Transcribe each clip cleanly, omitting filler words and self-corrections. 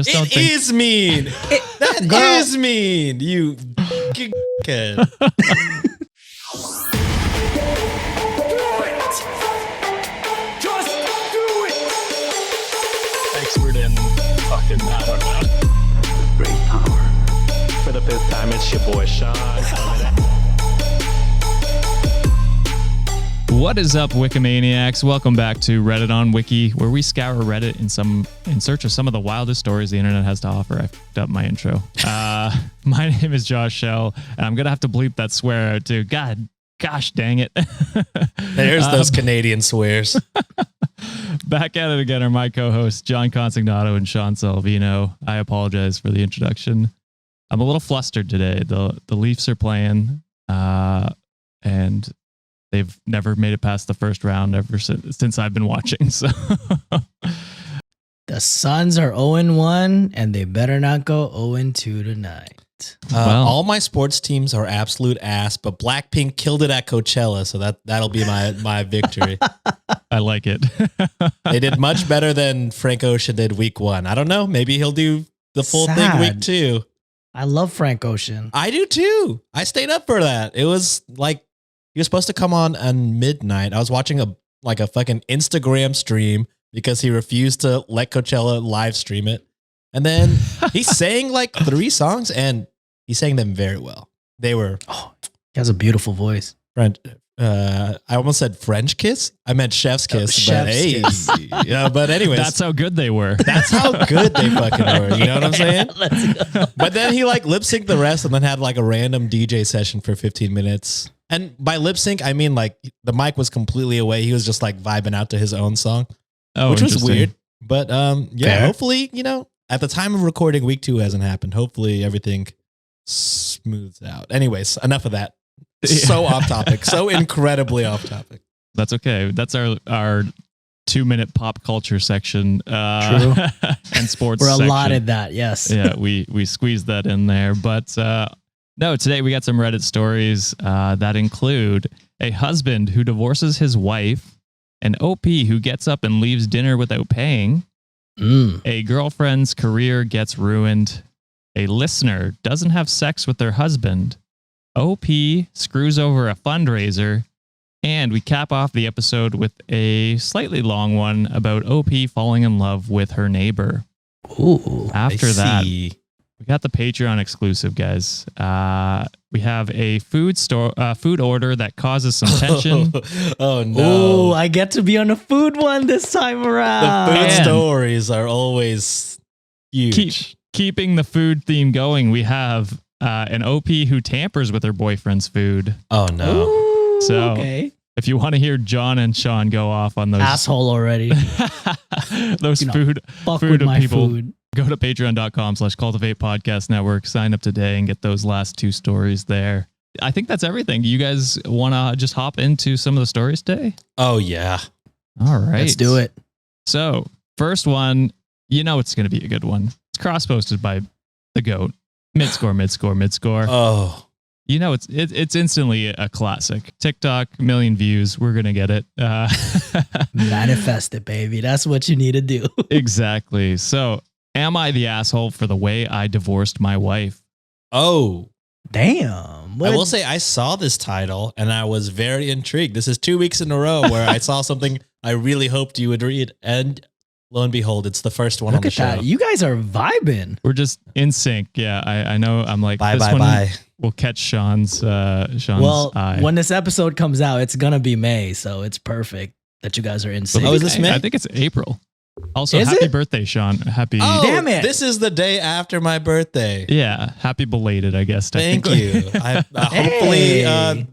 Just don't It is mean. That is mean. You kid. Expert in fucking, I don't know. Great power. For the fifth time, it's your boy Sean. What is up, Wikimaniacs? Welcome back to Reddit on Wiki, where we scour Reddit in search of some of the wildest stories the internet has to offer. I fucked up my intro. My name is Josh Shell, and I'm gonna have to bleep that swear out too. Gosh dang it! There's those Canadian swears. Back at it again are my co-hosts John Consignato and Sean Salvino. I apologize for the introduction. I'm a little flustered today. The Leafs are playing, and they've never made it past the first round ever since I've been watching. So the Suns are 0-1, and they better not go 0-2 tonight. All my sports teams are absolute ass, but Blackpink killed it at Coachella, so that'll be my victory. I like it. They did much better than Frank Ocean did week 1. I don't know. Maybe he'll do the full thing week 2. I love Frank Ocean. I do too. I stayed up for that. It was like he was supposed to come on midnight. I was watching a fucking Instagram stream because he refused to let Coachella live stream it. And then he sang like 3 songs and he sang them very well. They were He has a beautiful voice. French. I almost said French kiss. I meant chef's kiss. Chef's kiss. Yeah, but anyways, That's how good they were. that's how good they fucking were. You know what I'm saying? Let's go. But then he like lip synced the rest and then had like a random DJ session for 15 minutes. And by lip sync, I mean like the mic was completely away. He was just like vibing out to his own song, which was interesting. weird. But yeah, Fair. hopefully, at the time of recording, week 2 hasn't happened. Hopefully everything smooths out. Anyways, enough of that. So off topic, so incredibly off topic. That's okay. That's our 2-minute pop culture section. True. And sports. We're section. allotted that, yes. Yeah, we squeezed that in there. But no, today we got some Reddit stories that include a husband who divorces his wife, an OP who gets up and leaves dinner without paying, a girlfriend's career gets ruined, a listener doesn't have sex with their husband, OP screws over a fundraiser, and we cap off the episode with a slightly long one about OP falling in love with her neighbor. Ooh. After that, we got the Patreon exclusive, guys. We have a food order that causes some tension. Oh no! Oh, I get to be on a food one this time The around. food Man. stories are always huge. Keeping the food theme going, we have an OP who tampers with her boyfriend's food. Oh no! Ooh, So- okay. If you want to hear John and Sean go off on those Asshole already. those food Fuck food with of my people, food. go to patreon.com/cultivate podcast network, sign up today and get those last 2 stories there. I think that's everything. You guys want to just hop into some of the stories today? Oh yeah! All right. Let's do it. So, first one, it's going to be a good one. It's cross-posted by the GOAT. Mid-score. Oh, It's instantly a classic. TikTok, 1 million views. We're going to get it. Manifest it, baby. That's what you need to do. Exactly. So, am I the asshole for the way I divorced my wife? oh! Damn. I will say I saw this title and I was very intrigued. This is 2 weeks in a row where I saw something I really hoped you would read, and lo and behold, it's the first one on Look the at show. that. You guys are vibing. We're just in sync. Yeah, I know. I'm like, Bye, this bye, one bye. will catch Sean's Well, eye. when this episode comes out, it's going to be May, so it's perfect that you guys are in sync. Oh, is this May? I think it's April. Also, Is happy it? birthday, Sean. Happy. Oh, Damn it. This is the day after my birthday. Yeah, happy belated, I guess. Thank technically. you. Hopefully,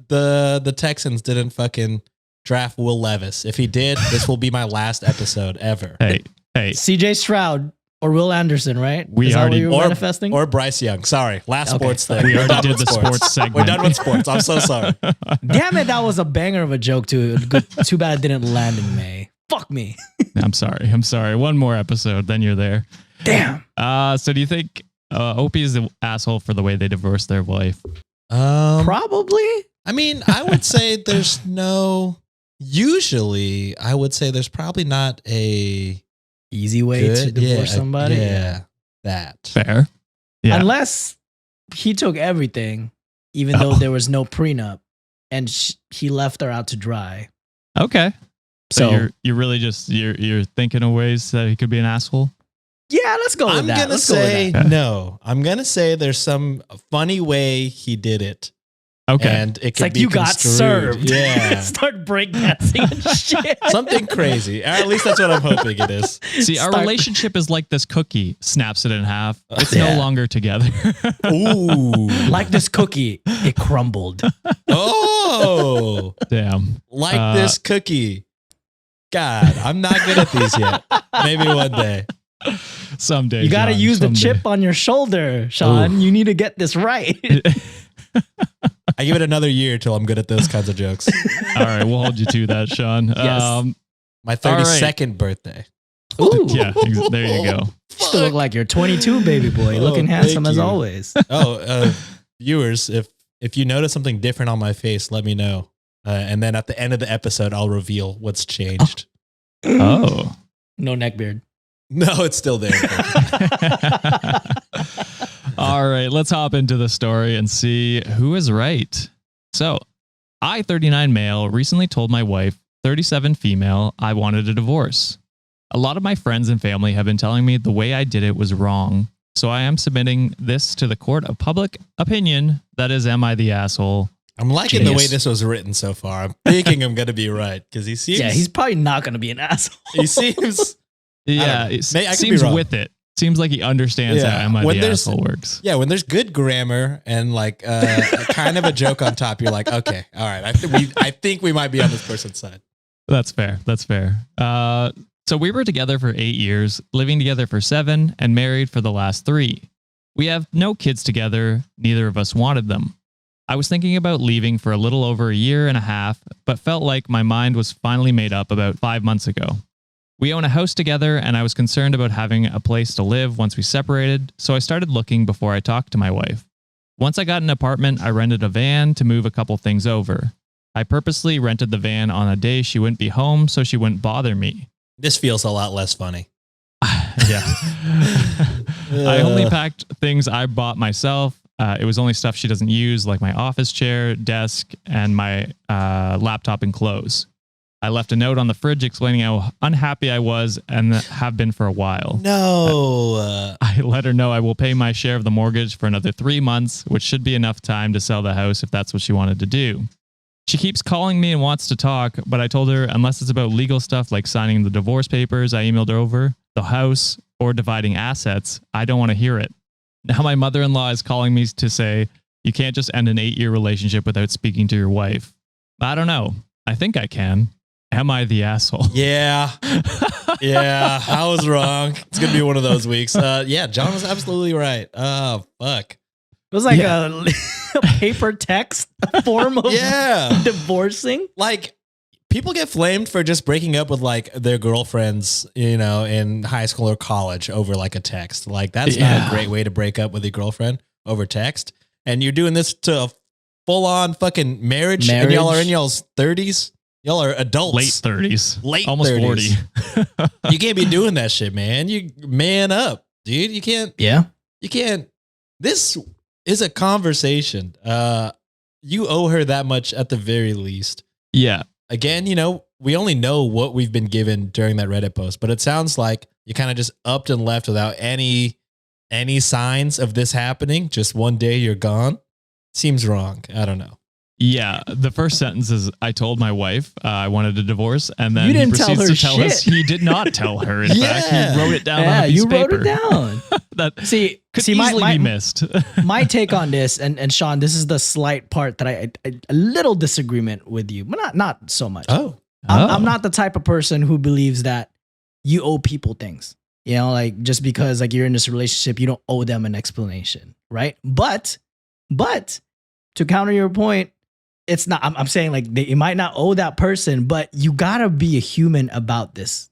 the Texans didn't fucking draft Will Levis. If he did, this will be my last episode ever. Hey. CJ Stroud or Will Anderson, right? We Is that already- what you were manifesting? Or Bryce Young. Sorry, last Okay. sports thing. We We're already done did with the sports segment. We're done with sports. I'm so sorry. Damn it, that was a banger of a joke too. Good, too bad it didn't land in May. Fuck me. I'm sorry. One more episode, then you're there. Damn. So do you think OP is the asshole for the way they divorced their wife? Probably. I mean, I would say there's no. Usually, I would say there's probably not a Easy way to divorce somebody. Yeah. that. Fair. Yeah. Unless he took everything, even though there was no prenup, and he left her out to dry. Okay. So So you're really just you're thinking of ways that he could be an asshole. yeah, let's go with I'm that. gonna Let's go with say that. no. I'm gonna say there's some funny way he did it. Okay. And it It's could like be you got construed. served. Yeah. Start breakdancing and shit. Something crazy. Or at least that's what I'm hoping it is. See, our Start- relationship is like this cookie. Snaps it in half. It's Yeah. no longer together. Ooh. Like this cookie, it crumbled. Oh. Damn. Like this cookie. God, I'm not good at these yet. Maybe one day. Someday. You got to John, use the someday. chip on your shoulder, Sean. You need to get this right. I give it another year till I'm good at those kinds of jokes. All right, we'll hold you to that, Sean. Yes. My All right. 32nd birthday. Ooh, Yeah, there you go. you still look like you're 22, baby boy. Looking Oh, handsome thank as you. always. Viewers, if you notice something different on my face, let me know. And then at the end of the episode, I'll reveal what's changed. Oh. No neck beard. No, it's still there. All right, let's hop into the story and see who is right. So, I, 39 male, recently told my wife, 37 female, I wanted a divorce. A lot of my friends and family have been telling me the way I did it was wrong. So I am submitting this to the court of public opinion. That is, am I the asshole? I'm liking the Jeez. way this was written so far. I'm thinking I'm going to be right because he seems. Yeah, he's probably not going to be an asshole. He seems. Yeah, know. it I could be seems wrong. with it. Seems like he understands Yeah, how am I when the there's- asshole works. Yeah, when there's good grammar and like kind of a joke on top, you're like, okay, all right. I think we might be on this person's side. That's fair. That's fair. So we were together for 8 years, living together for 7, and married for the last 3. We have no kids together. Neither of us wanted them. I was thinking about leaving for a little over a year and a half, but felt like my mind was finally made up about 5 months ago. We own a house together, and I was concerned about having a place to live once we separated, so I started looking before I talked to my wife. Once I got an apartment, I rented a van to move a couple things over. I purposely rented the van on a day she wouldn't be home so she wouldn't bother me. This feels a lot less funny. Yeah. I only packed things I bought myself. It was only stuff she doesn't use, like my office chair, desk, and my laptop and clothes. I left a note on the fridge explaining how unhappy I was and have been for a while. No. I let her know I will pay my share of the mortgage for another 3 months, which should be enough time to sell the house if that's what she wanted to do. She keeps calling me and wants to talk, but I told her unless it's about legal stuff like signing the divorce papers I emailed her over, the house, or dividing assets, I don't want to hear it. Now my mother-in-law is calling me to say, you can't just end an 8-year relationship without speaking to your wife. I don't know. I think I can. Am I the asshole? Yeah. Yeah, I was wrong. It's going to be one of those weeks. Yeah, John was absolutely right. Oh, fuck. It was like a paper text form of Yeah. divorcing. Like, people get flamed for just breaking up with like their girlfriends, you know, in high school or college over like a text. Like, that's not Yeah. a great way to break up with your girlfriend over text. And you're doing this to a full on fucking marriage. And y'all are in y'all's 30s. Y'all are adults. Late 30s. Late Almost 30s. 40. You can't be doing that shit, man. You man up, dude. You can't. This is a conversation. You owe her that much at the very least. Yeah. Again, you know, we only know what we've been given during that Reddit post, but it sounds like you kind of just upped and left without any signs of this happening. Just one day you're gone. Seems wrong. I don't know. Yeah, the first sentence is, I told my wife I wanted a divorce, and then You he didn't tell proceeds her to tell us shit. he did not tell her. In Yeah. fact, he wrote it down on Yeah, a piece you of wrote paper. it down. That See, could my, easily be missed. my take on this, and Sean, this is the slight part that I a little disagreement with you, but not so much. Oh, I'm not the type of person who believes that you owe people things. You know, like just because like you're in this relationship, you don't owe them an explanation, right? But to counter your point, it's not. I'm saying like you might not owe that person, but you gotta be a human about this.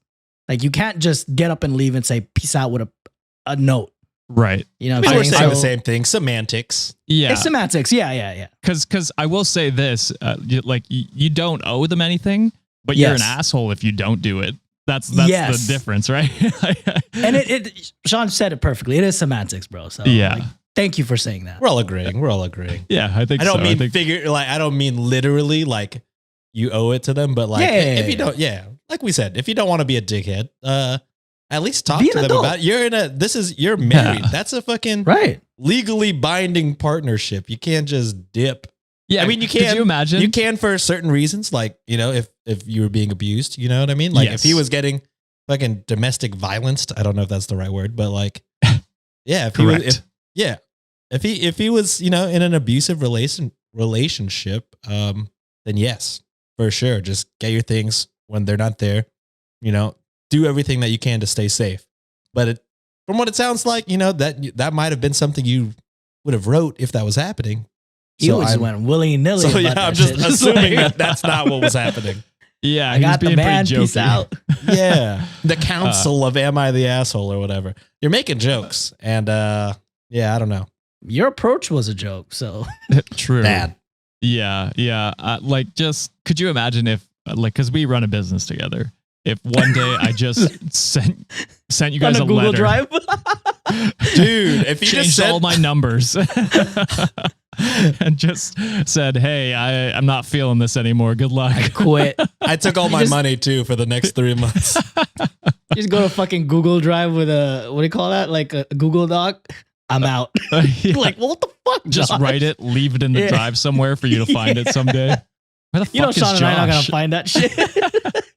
Like you can't just get up and leave and say peace out with a note. Right. You know, I what mean, I'm we're saying? saying the So- same thing. Semantics. Yeah. It's semantics. Yeah. Because I will say this, you don't owe them anything, but you're an Yes. asshole if you don't do it. That's Yes. the difference, right? And it Sean said it perfectly. It is semantics, bro. So Yeah. like, thank you for saying that. We're all agreeing. We're all agreeing. Yeah, I think I don't so. mean I think, I don't mean literally like you owe it to them, but like if you don't, like we said, if you don't want to be a dickhead, at least talk Be to an them adult. about you're married. Yeah. That's a fucking Right. legally binding partnership. You can't just dip. yeah, I mean, you Could can. you imagine? You can for certain reasons, like, you know, if you were being abused, you know what I mean? Like Yes. if he was getting fucking domestic violence, I don't know if that's the right word, but like, yeah, if he Correct. was, if he was, you know, in an abusive relationship, then yes, for sure, just get your things when they're not there, you know, do everything that you can to stay safe. But from what it sounds like, you know, that might have been something you would have wrote if that was happening. He So just I'm- went willy nilly. So yeah, I'm just assuming that that's not what was happening. yeah, I he was got the being man. pretty Peace jokey. out. Yeah, the council of am I the asshole or whatever. You're making jokes, and yeah, I don't know. Your approach was a joke. So True. Bad. Yeah, yeah. Like, just could you imagine if, like, because we run a business together. If one day I just sent you guys on a a Google letter, Drive. Dude, if you just changed said all my numbers, and just said, "Hey, I'm not feeling this anymore. Good luck." Quit. I took all my just- money too for the next 3 months. You just go to fucking Google Drive with a what do you call that? Like a Google Doc. I'm out. Yeah. Like what the fuck? Just Josh? write it, leave it in the Yeah. drive somewhere for you to find it someday. Where the You know, fuck is Sean and I are not gonna Josh? find that shit.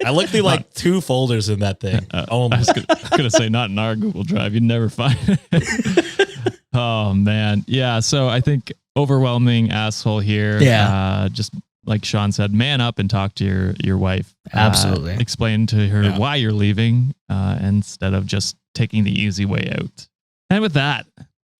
I looked through like 2 folders in that thing. I Only. was gonna say not in our Google Drive. You'd never find it. Oh man, yeah. So I think overwhelming asshole here. Yeah. Just like Sean said, man up and talk to your wife. Absolutely. Explain to her Yeah. why you're leaving instead of just taking the easy way out. And with that,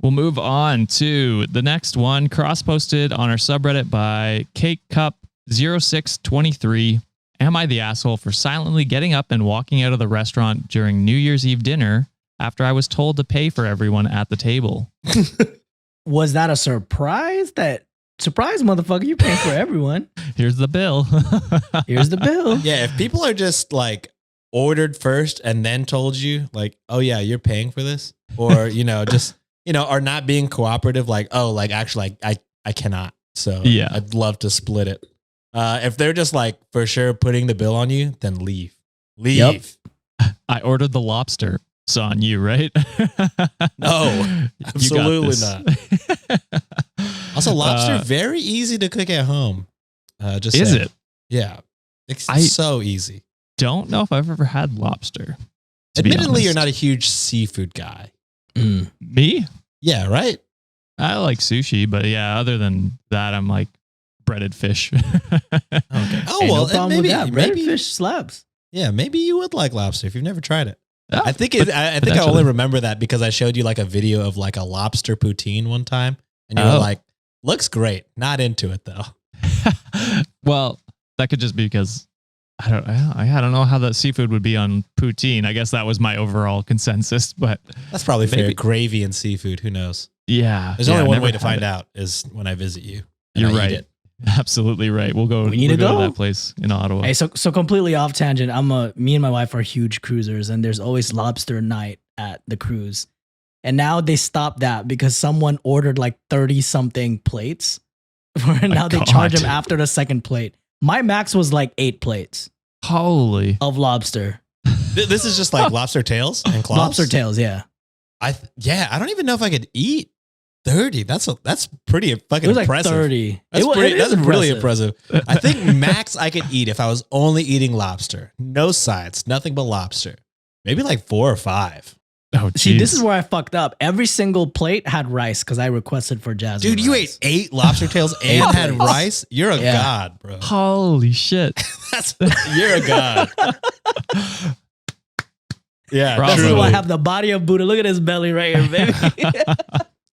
we'll move on to the next one, cross-posted on our subreddit by CakeCup0623. Am I the asshole for silently getting up and walking out of the restaurant during New Year's Eve dinner after I was told to pay for everyone at the table? Was that a surprise? Surprise, motherfucker! You paying for everyone. Here's the bill. Here's the bill. Yeah, if people are just like ordered first and then told you like, oh yeah, you're paying for this, or you know, just are not being cooperative, like, oh, like actually, I cannot. So Yeah. I'd love to split it. If they're just like for sure putting the bill on you, then leave. Yep. I ordered the lobster. It's on you, right? No, You got absolutely this. not. Also, lobster very easy to cook at home. Just Is saying. it? Yeah, it's I- so easy. Don't know if I've ever had lobster. to be Admittedly, you're honest. not a huge seafood guy. Mm. Me? Yeah, right. I like sushi, but yeah, other than that, I'm like breaded fish. Okay. Oh Ain't well, no problem maybe with that. Breaded maybe fish slabs. yeah, maybe you would like lobster if you've never tried it. Oh, I think I think I potentially. only remember that because I showed you like a video of like a lobster poutine one time, and you were Oh. like, "Looks great." Not into it though. well, that could just be because I don't know how the seafood would be on poutine. I guess that was my overall consensus, but That's probably fair. Maybe. Gravy and seafood. Who knows? yeah, There's only one never way to had find it. out is when I visit you. and You're I eat right. it. Absolutely right. We'll go. We need we'll to go. to that place in Ottawa. Hey, so completely off tangent. Me and my wife are huge cruisers, and there's always lobster night at the cruise. And now they stopped that because someone ordered like 30 something plates. And now they charge God. them after the second plate. My max was like 8 plates Holy. of lobster. This is just like lobster tails and claws. Lobster tails, yeah. I don't even know if I could eat 30. That's pretty fucking It was like impressive. 30. That's It pretty. is That's really impressive. I think max I could eat if I was only eating lobster, no sides, nothing but lobster. Maybe like 4 or 5. Oh, See, this jeez. is where I fucked up. Every single plate had rice because I requested for Jasmine. Dude, you rice. ate 8 lobster tails and had rice. You're a Yeah. god, bro. Holy shit. You're a god. Yeah, Bravo. This is truly. why I have the body of Buddha. Look at his belly right here, baby.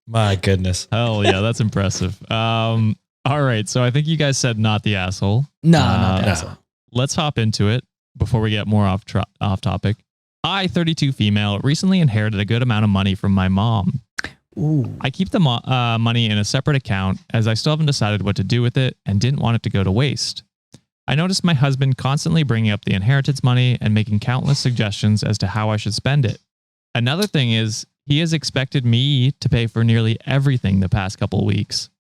My goodness. Hell yeah, that's impressive. All right, so I think you guys said not the asshole. No, not that. no. asshole. Let's hop into it before we get more off topic. I, 32 female, recently inherited a good amount of money from my mom. Ooh. I keep the money in a separate account as I still haven't decided what to do with it and didn't want it to go to waste. I noticed my husband constantly bringing up the inheritance money and making countless suggestions as to how I should spend it. Another thing is, he has expected me to pay for nearly everything the past couple of weeks.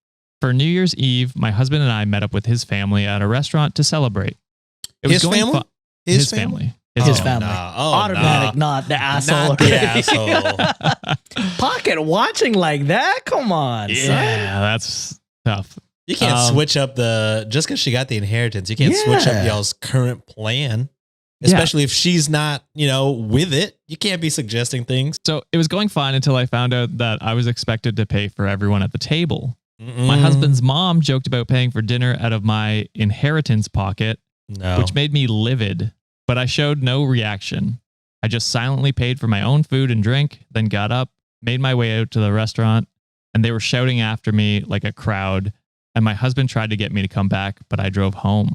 For New Year's Eve, my husband and I met up with his family at a restaurant to celebrate. It was His going family? His family. His family. family. No. Oh, Automatic, no. not the asshole. Not the already. asshole. Pocket watching like that? Come on, son. Yeah, that's tough. You can't switch up just because she got the inheritance. You can't switch up Yeah. y'all's current plan, especially if she's not, with it. You can't be suggesting things. So it was going fine until I found out that I was expected to pay for everyone at the table. My Mm-mm. husband's mom joked about paying for dinner out of my inheritance pocket, No. which made me livid, but I showed no reaction. I just silently paid for my own food and drink, then got up, made my way out to the restaurant, and they were shouting after me like a crowd. And my husband tried to get me to come back, but I drove home.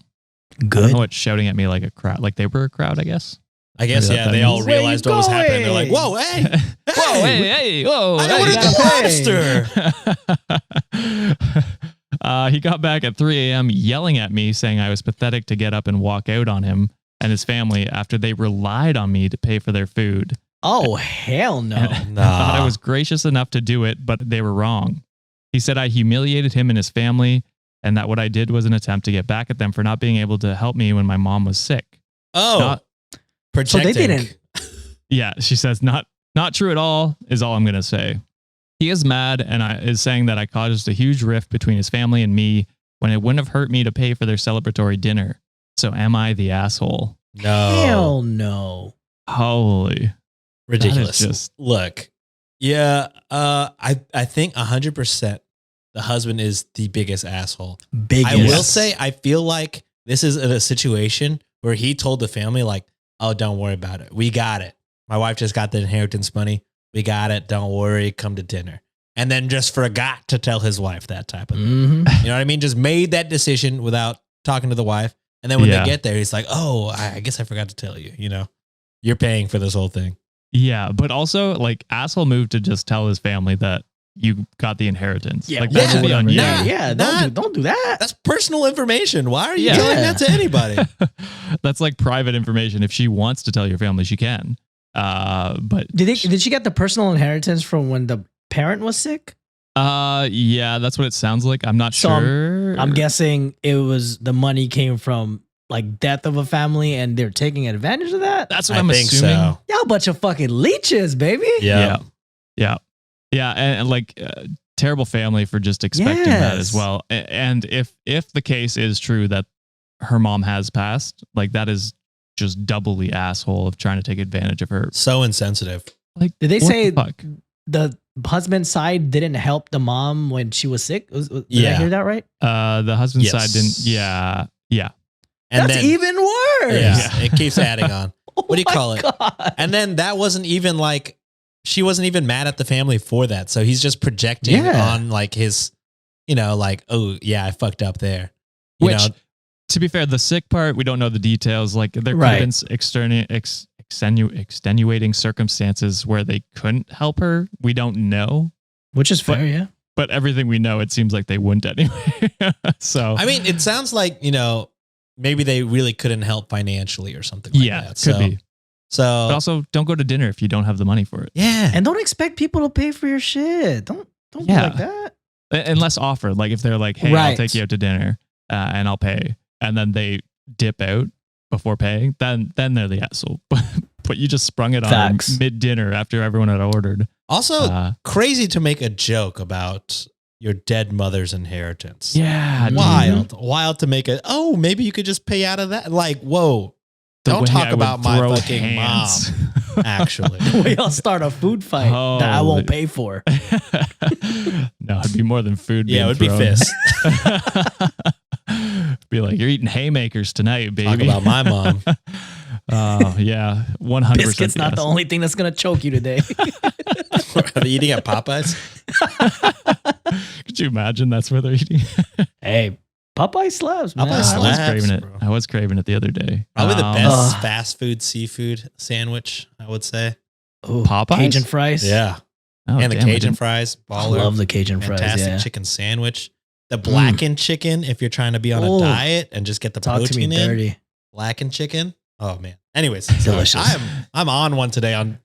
I don't Good. know what shouting at me like a crowd. Like they were a crowd, I guess. I guess, Maybe yeah, that they all means- Where you realized what was happening. They're like, going? whoa, hey, Whoa, hey, whoa. I hey. ordered the lobster. He got back at 3 a.m. yelling at me, saying I was pathetic to get up and walk out on him and his family after they relied on me to pay for their food. Oh, hell no. I thought I was gracious enough to do it, but they were wrong. He said I humiliated him and his family, and that what I did was an attempt to get back at them for not being able to help me when my mom was sick. Oh, Not- projecting. So they didn't. Yeah, she says not true at all is all I'm going to say. He is mad and is saying that I caused a huge rift between his family and me when it wouldn't have hurt me to pay for their celebratory dinner. So am I the asshole? No. Hell no. Holy. Ridiculous. That is just- Look, yeah, I think 100% the husband is the biggest asshole. Biggest. I will say, I feel like this is a situation where he told the family, like, oh, don't worry about it. We got it. My wife just got the inheritance money. We got it. Don't worry. Come to dinner. And then just forgot to tell his wife that type of thing. Mhm. You know what I mean? Just made that decision without talking to the wife. And then when Yeah. they get there, he's like, oh, I guess I forgot to tell you, you're paying for this whole thing. Yeah, but also like asshole move to just tell his family that you got the inheritance. Yeah, like that should be on you. Nah. Yeah, don't do that. That's personal information. Why are you Yeah. telling that to anybody? That's like private information. If she wants to tell your family, she can. But Did she get the personal inheritance from when the parent was sick? yeah, that's what it sounds like. I'm not So sure. I'm guessing it was the money came from like death of a family and they're taking advantage of that. That's what I I'm think assuming. so. Y'all a bunch of fucking leeches, baby. Yeah. And like terrible family for just expecting that as Yes. well. And if the case is true that her mom has passed, like that is just doubly asshole of trying to take advantage of her. So insensitive. Like, Did they what say the fuck? the husband's side didn't help the mom when she was sick? Did I Yeah. hear that right? The husband's Yes. side didn't. Yeah. And That's then, even worse. Yeah, it keeps adding on. What do you Oh call my it? God. And then that wasn't even like, she wasn't even mad at the family for that. So he's just projecting Yeah. on like his, like, oh yeah, I fucked up there. Which, to be fair, the sick part, we don't know the details. Like there could have been extenuating circumstances where they couldn't help her. We don't know. Which is fair, yeah. But everything we know, it seems like they wouldn't anyway. So I mean, it sounds like, maybe they really couldn't help finaally or something like yeah, that. could be. So But also, don't go to dinner if you don't have the money for it. yeah. And don't expect people to pay for your shit. Don't be Yeah. like that. Unless offered. Like if they're like, hey, I'll Right. take you out to dinner and I'll pay. And then they dip out before paying, then they're the asshole. But you just sprung it on Facts. mid-dinner after everyone had ordered. Also, crazy to make a joke about your dead mother's inheritance. Yeah. dude. Wild to make it. Oh, maybe you could just pay out of that. Like, whoa. The Don't way talk I would about my throw fucking hands. mom. Actually. We all start a food fight that I won't pay for. No, it'd be more than food. Yeah, it being would be thrown. fists. Be like, you're eating haymakers tonight, baby. Talk about my mom. Oh, yeah. 100%. Biscuit's not the only thing that's going to choke you today. Are they eating at Popeyes? Could you imagine that's where they're eating? Hey, Popeye slaps, man. Popeye I was slaps, craving it. bro. I was craving it the other day. Probably the best Ugh. fast food seafood sandwich, I would say. Ooh, Popeyes? Cajun fries. Yeah. Oh, and the damn, I Cajun didn't- fries. I Baller. love the Cajun fries. Fantastic Yeah. chicken sandwich. The blackened chicken, if you're trying to be on a diet and just get the Talk to protein me in. dirty. Blackened chicken. Oh man. Anyways, Delicious. I'm on one today on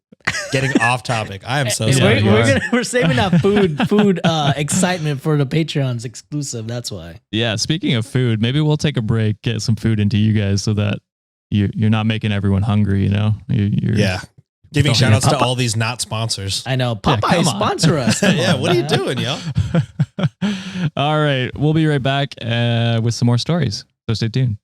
getting off topic. I am so Hey, sorry. we're saving that food excitement for the Patreon's exclusive. That's why. Yeah, speaking of food, maybe we'll take a break, get some food into you guys so that you're not making everyone hungry, you know? You're Yeah. Giving shout outs to all these not sponsors. I know. Popeye sponsor us. Come Yeah, on, what are you man. doing, yo? All right, we'll be right back with some more stories. So stay tuned.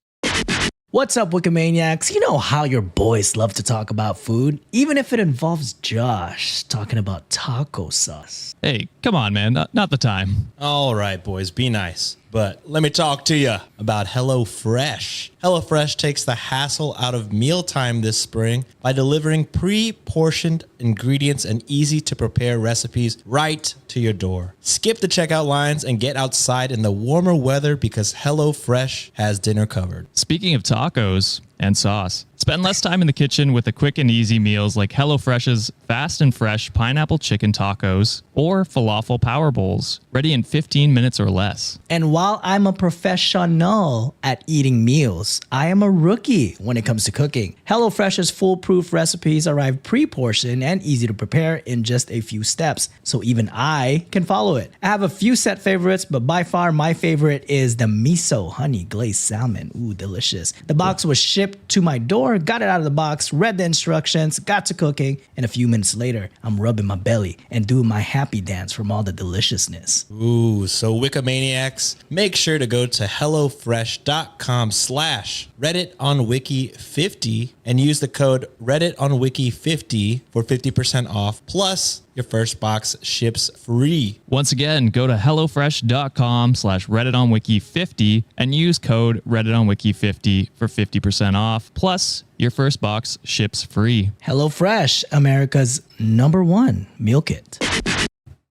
What's up, Wikimaniacs? You know how your boys love to talk about food, even if it involves Josh talking about taco sauce. Hey, come on, man. Not the time. All right, boys, be nice. But let me talk to you about HelloFresh. HelloFresh takes the hassle out of mealtime this spring by delivering pre-portioned ingredients and easy-to-prepare recipes right to your door. Skip the checkout lines and get outside in the warmer weather because HelloFresh has dinner covered. Speaking of tacos and sauce, spend less time in the kitchen with the quick and easy meals like HelloFresh's fast and fresh pineapple chicken tacos or falafel power bowls, ready in 15 minutes or less. And while I'm a professional at eating meals, I am a rookie when it comes to cooking. HelloFresh's foolproof recipes arrive pre-portioned and easy to prepare in just a few steps, so even I can follow it. I have a few set favorites, but by far my favorite is the miso honey glazed salmon. Ooh, delicious. The box was shipped to my door, got it out of the box, read the instructions, got to cooking, and a few minutes later, I'm rubbing my belly and doing my happy dance from all the deliciousness. Ooh, so Wikimaniacs, make sure to go to HelloFresh.com/RedditOnWiki50 and use the code RedditOnWiki50 for 50% off. Plus, your first box ships free. Once again, go to HelloFresh.com/RedditOnWiki50 and use code RedditOnWiki50 for 50% off. Plus, your first box ships free. HelloFresh, America's #1 meal kit.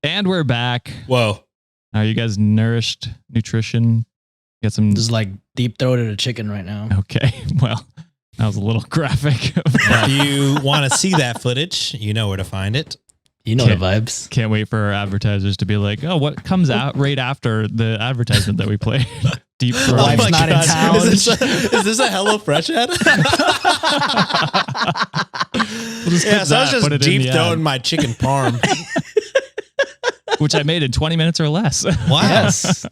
And we're back. Whoa. Are you guys nourished? Nutrition? Get some. Just like deep throated a chicken right now. Okay. Well, that was a little graphic. If you want to see that footage, you know where to find it. You know the vibes. Can't wait for our advertisers to be like, oh, what comes out right after the advertisement that we played? Deep throat. Wife's not in town. Is this a HelloFresh ad? Yeah, so I was just deep throwing my chicken parm. Which I made in 20 minutes or less. Wow. Yes.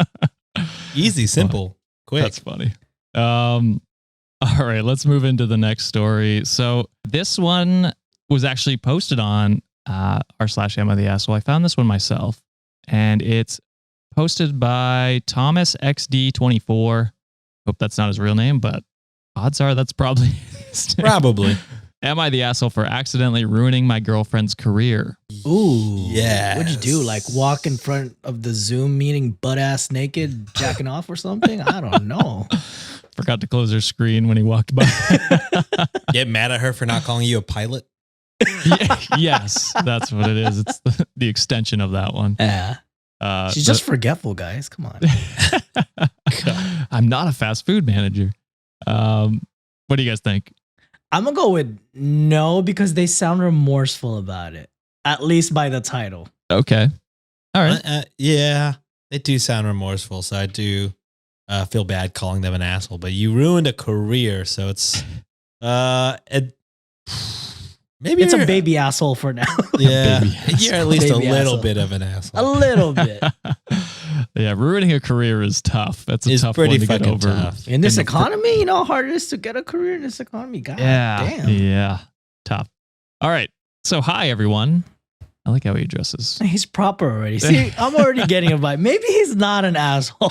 Easy, simple, quick. That's funny. All right, let's move into the next story. So this one was actually posted on r/Am I the Asshole. I found this one myself, and it's posted by Thomas XD24. Hope that's not his real name, but odds are that's probably his name. Probably. Am I the asshole for accidentally ruining my girlfriend's career? Ooh. Yes. What'd you do? Like walk in front of the Zoom meeting butt ass naked, jacking off or something? I don't know. Forgot to close her screen when he walked by. Get mad at her for not calling you a pilot? Yes, that's what it is. It's the extension of that one. Yeah. She's just forgetful, guys. Come on. I'm not a fast food manager. What do you guys think? I'm going to go with no because they sound remorseful about it, at least by the title. Okay. All right. Yeah, they do sound remorseful, so I do feel bad calling them an asshole. But you ruined a career, so it's maybe It's a baby asshole for now. Yeah, Baby you're at least Baby a little asshole. bit of an A asshole. little bit. Yeah, ruining a career is tough. That's a It's tough pretty one to get fucking over. tough. In this And economy, you know how hard it is to get a career in this economy. God damn. Yeah. Tough. All right. So, hi, everyone. I like how he dresses. He's proper already. See, I'm already getting a vibe. Maybe he's not an asshole.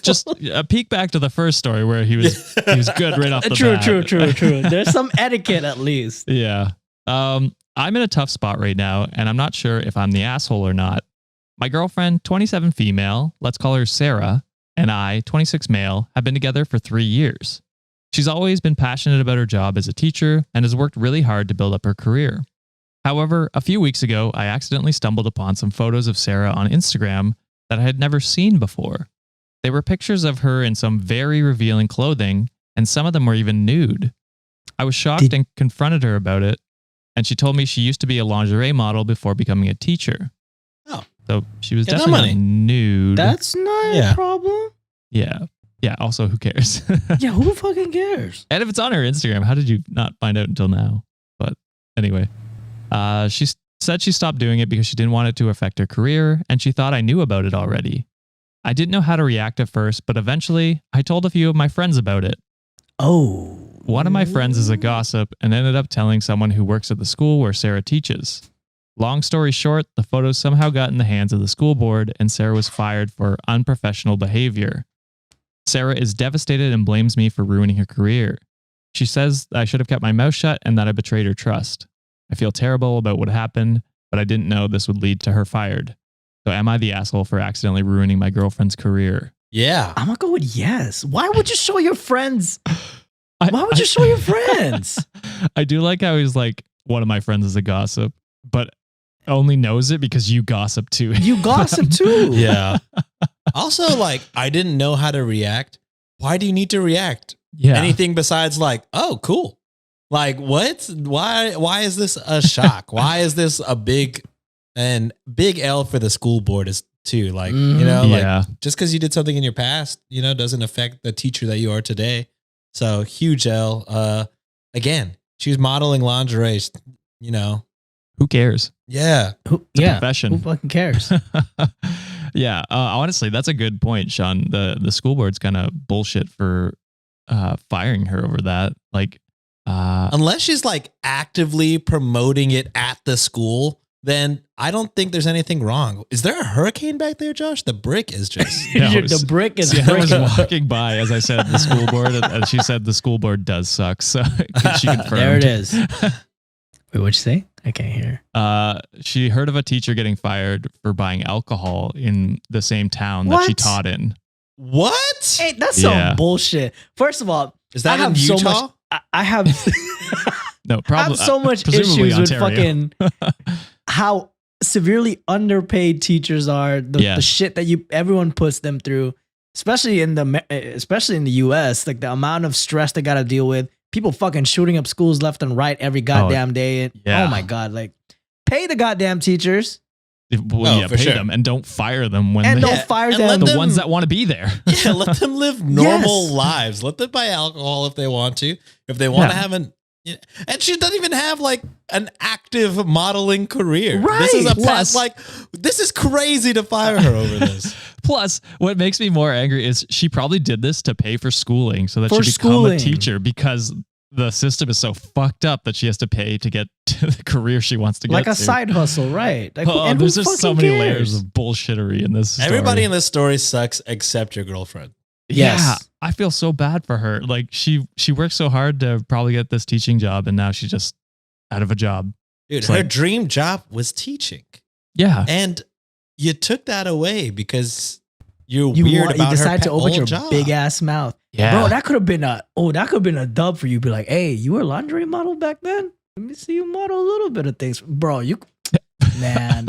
Just a peek back to the first story where he was good right off the bat. True. There's some etiquette at least. Yeah. I'm in a tough spot right now, and I'm not sure if I'm the asshole or not. My girlfriend, 27 female, let's call her Sarah, and I, 26 male, have been together for 3 years. She's always been passionate about her job as a teacher and has worked really hard to build up her career. However, a few weeks ago, I accidentally stumbled upon some photos of Sarah on Instagram that I had never seen before. They were pictures of her in some very revealing clothing, and some of them were even nude. I was shocked and confronted her about it, and she told me she used to be a lingerie model before becoming a teacher. Oh. So So she was Get no definitely money. not nude. That's not Yeah. a problem. Yeah. Yeah. Also, who cares? Yeah, who fucking cares? And if it's on her Instagram, how did you not find out until now? But anyway, she said she stopped doing it because she didn't want it to affect her career, and she thought I knew about it already. I didn't know how to react at first, but eventually I told a few of my friends about it. Oh. One of my friends is a gossip and ended up telling someone who works at the school where Sarah teaches. Long story short, the photos somehow got in the hands of the school board and Sarah was fired for unprofessional behavior. Sarah is devastated and blames me for ruining her career. She says I should have kept my mouth shut and that I betrayed her trust. I feel terrible about what happened, but I didn't know this would lead to her fired. So am I the asshole for accidentally ruining my girlfriend's career? Yeah. I'm gonna go with yes. Why would you show your friends? Why would you show your friends? I do like how he's like, one of my friends is a gossip, but only knows it because you gossip too. You gossip too. Yeah. Also, like, I didn't know how to react. Why do you need to react? Yeah. Anything besides like, oh, cool. Like, what? Why is this a shock? Why is this a big L for the school board is too? Like, you know, Yeah. like just because you did something in your past, you know, doesn't affect the teacher that you are today. So huge L. Again, she was modeling lingerie, you know. Who cares? Yeah. Yeah. Profession. Who fucking cares? Yeah. Honestly, that's a good point, Sean. The school board's kind of bullshit for firing her over that. Like, Unless she's like actively promoting it at the school, then I don't think there's anything wrong. Is there a hurricane back there, Josh? The brick is just. No, The brick is I was breaking. walking by, as I said, the school board, and she said the school board does suck. So she confirmed. There it is. Wait, what'd you say? I can't hear. She heard of a teacher getting fired for buying alcohol in the same town that she What? taught in. What? Hey, that's Yeah. some bullshit. First of all, Is that I have in so Utah? much. I have. No, I probably have so much presumably issues with Ontario. fucking how severely underpaid teachers are. The shit that everyone puts them through, especially in the US. Like the amount of stress they got to deal with. People fucking shooting up schools left and right every goddamn day. yeah. Oh my god! Like, pay the goddamn teachers Well, for pay sure. them and don't fire them when and they, don't fire and them. let the them- ones that want to be there. Yeah, let them live normal Yes. lives. Let them buy alcohol if they want to. If they want to Yeah. have and she doesn't even have like an active modeling career. Right. This is a Plus- past, like, this is crazy to fire her over this. Plus, what makes me more angry is she probably did this to pay for schooling so that For she become schooling. a teacher because the system is so fucked up that she has to pay to get to the career she wants to get like a to. side hustle, right? Like, Oh, and who there's just so fucking many cares? layers of bullshittery in this story. Everybody in this story sucks except your girlfriend. Yes. Yeah, I feel so bad for her. Like she worked so hard to probably get this teaching job, and now she's just out of a job. Dude, It's her like- dream job was teaching. Yeah, And you took that away because you're You weird want- about you decide her to open old your job. big ass mouth. yeah. Bro, that could have been a dub for you. Be like, hey, you were a lingerie model back then? Let me see you model a little bit of things. Bro, man,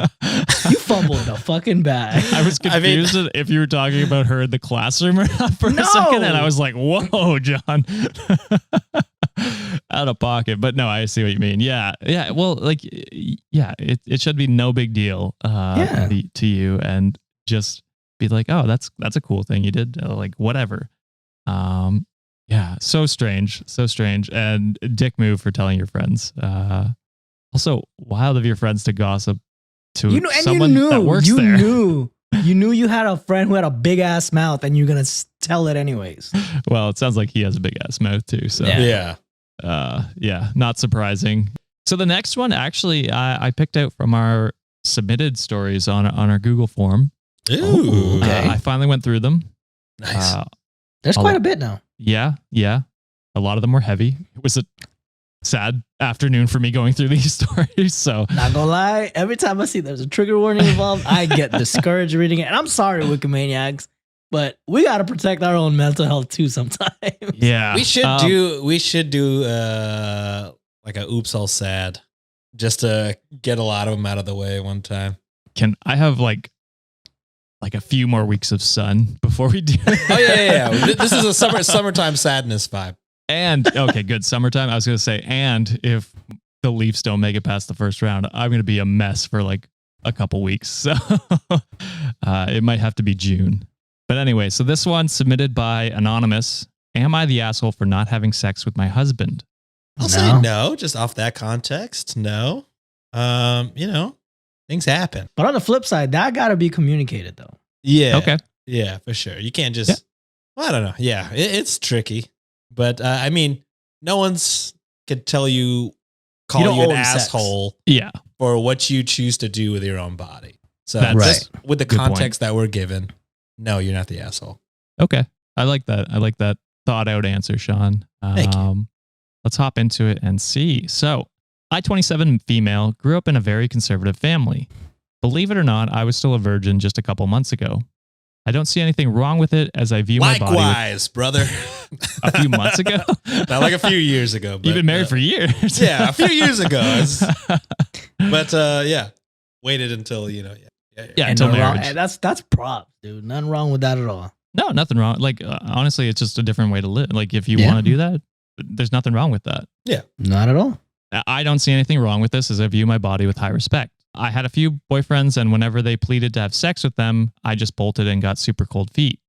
you fumbled the fucking bag. I was I mean- confused if you were talking about her in the classroom or not for No. a second, and I was like, "Whoa, John, out of pocket." But no, I see what you mean. Yeah, yeah. Well, like, yeah, it should be no big deal Yeah. to you, and just be like, "Oh, that's a cool thing you did." Like, whatever. Yeah, so strange, and dick move for telling your friends. Also, wild of your friends to gossip to You know, and someone you knew, that works you there. knew you had a friend who had a big ass mouth, and you're gonna tell it anyways. Well, it sounds like he has a big ass mouth too. So Yeah. Yeah. not surprising. So the next one, actually, I picked out from our submitted stories on our Google form. Ooh. Okay. I finally went through them. Nice. There's I'll- quite a bit now. Yeah. A lot of them were heavy. It was a sad afternoon for me going through these stories. So Not gonna lie, every time I see there's a trigger warning involved, I get discouraged reading it. And I'm sorry, Wikimaniacs, but we gotta protect our own mental health too sometimes. yeah, we should do like a oops all sad just to get a lot of them out of the way one time. Can I have like a few more weeks of sun before we do it? Oh yeah. This is a summertime sadness vibe. And okay, good. Summertime. I was going to say, and if the Leafs don't make it past the first round, I'm going to be a mess for like a couple weeks. So it might have to be June. But anyway, so this one submitted by Anonymous. Am I the asshole for not having sex with my husband? I'll say no, just off that context. No. Things happen. But on the flip side, that got to be communicated though. Yeah. Okay. Yeah, for sure. You can't just, well, I don't know. Yeah, it's tricky. But I mean, no one's could tell you, call don't you an owe him sex. asshole Yeah. for what you choose to do with your own body. So That's just with the good context that we're given, no, you're not the asshole. Okay. I like that. I like that thought out answer, Sean. Thank you. Let's hop into it and see. So, I, 27 female, grew up in a very conservative family. Believe it or not, I was still a virgin just a couple months ago. I don't see anything wrong with it as I view my body Likewise, brother. a few months ago. Not like a few years ago. But, You've been married for years. Yeah, a few years ago. But yeah, waited until, Yeah, And until nothing wrong- marriage. and that's props, dude. Nothing wrong with that at all. No, nothing wrong. Like, honestly, it's just a different way to live. Like, if you Yeah. want to do that, there's nothing wrong with that. Not at all. I don't see anything wrong with this as I view my body with high respect. I had a few boyfriends, and whenever they pleaded to have sex with them, I just bolted and got super cold feet.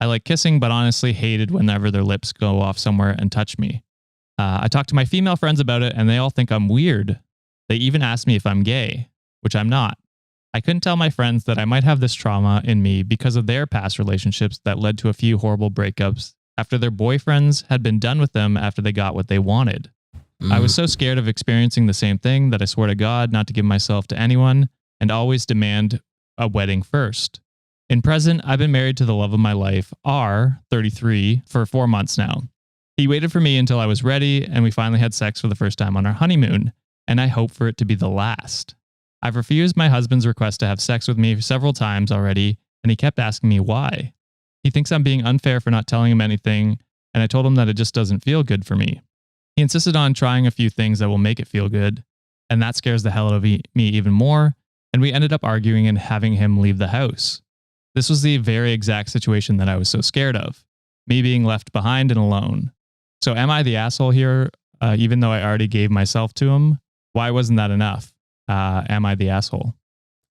I like kissing, but honestly hated whenever their lips go off somewhere and touch me. I talked to my female friends about it, and they all think I'm weird. They even asked me if I'm gay, which I'm not. I couldn't tell my friends that I might have this trauma in me because of their past relationships that led to a few horrible breakups after their boyfriends had been done with them after they got what they wanted. I was so scared of experiencing the same thing that I swore to God not to give myself to anyone and always demand a wedding first. In present, I've been married to the love of my life, R, 33, for 4 months now. He waited for me until I was ready, and we finally had sex for the first time on our honeymoon, and I hope for it to be the last. I've refused my husband's request to have sex with me several times already, and he kept asking me why. He thinks I'm being unfair for not telling him anything, and I told him that it just doesn't feel good for me. He insisted on trying a few things that will make it feel good, and that scares the hell out of me even more, and we ended up arguing and having him leave the house. This was the very exact situation that I was so scared of, me being left behind and alone. So am I the asshole here, even though I already gave myself to him? Why wasn't that enough? Am I the asshole?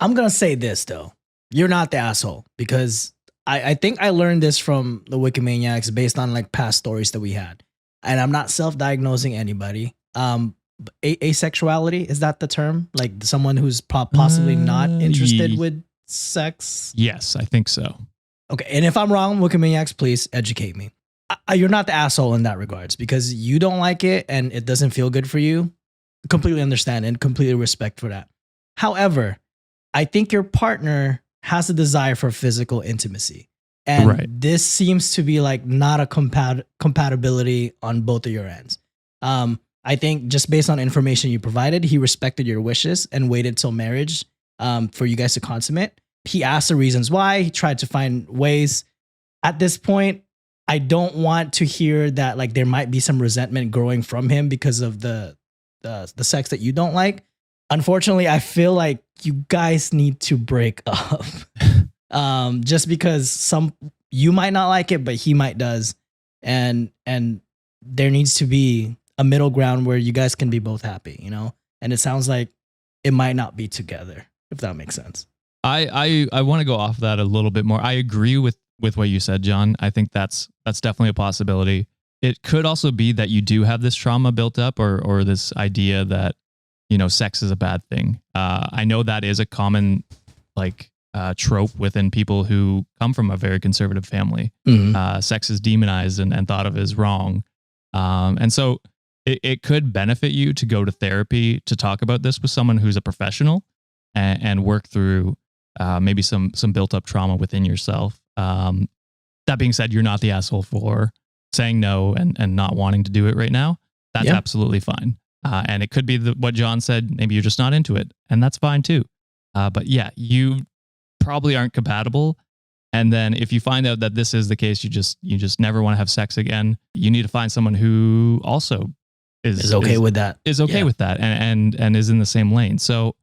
I'm going to say this, though. You're not the asshole because I think I learned this from the Wikimaniacs based on like past stories that we had. And I'm not self-diagnosing anybody. Asexuality, is that the term? Like someone who's possibly not interested with sex? Yes, I think so. Okay, and if I'm wrong, Wikimaniacs, please educate me. You're not the asshole in that regards because you don't like it and it doesn't feel good for you. Completely understand and completely respect for that. However, I think your partner has a desire for physical intimacy. And this seems to be like not a compatibility on both of your ends. I think just based on information you provided, he respected your wishes and waited till marriage for you guys to consummate. He asked the reasons why. He tried to find ways. At this point, I don't want to hear that like there might be some resentment growing from him because of the sex that you don't like. Unfortunately, I feel like you guys need to break up. Just because you might not like it, but he might does. And there needs to be a middle ground where you guys can be both happy, you know? And it sounds like it might not be together, if that makes sense. I want to go off that a little bit more. I agree with what you said, John. I think that's definitely a possibility. It could also be that you do have this trauma built up or this idea that, you know, sex is a bad thing. I know that is a common trope within people who come from a very conservative family. Mm-hmm. Sex is demonized and thought of as wrong. And so it could benefit you to go to therapy to talk about this with someone who's a professional and work through maybe some built up trauma within yourself. That being said, you're not the asshole for saying no and not wanting to do it right now. That's absolutely fine. And it could be what John said, maybe you're just not into it, and that's fine too. But yeah, you probably aren't compatible. And then if you find out that this is the case, you just never want to have sex again. You need to find someone who also is okay with that. Is okay with that and is in the same lane. So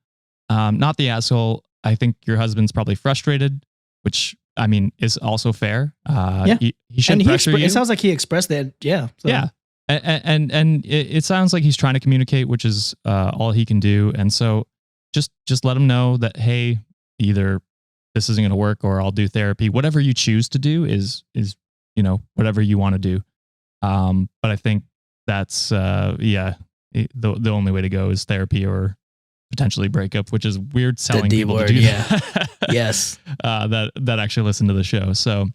not the asshole. I think your husband's probably frustrated, which I mean is also fair. He shouldn't pressure you. It sounds like he expressed that. Yeah. So. Yeah. And it sounds like he's trying to communicate, which is all he can do. And so just let them know that, hey, either this isn't going to work or I'll do therapy. Whatever you choose to do is whatever you want to do. But I think that's the only way to go is therapy or potentially breakup, which is weird selling people to do that. Yes. That actually listen to the show. So,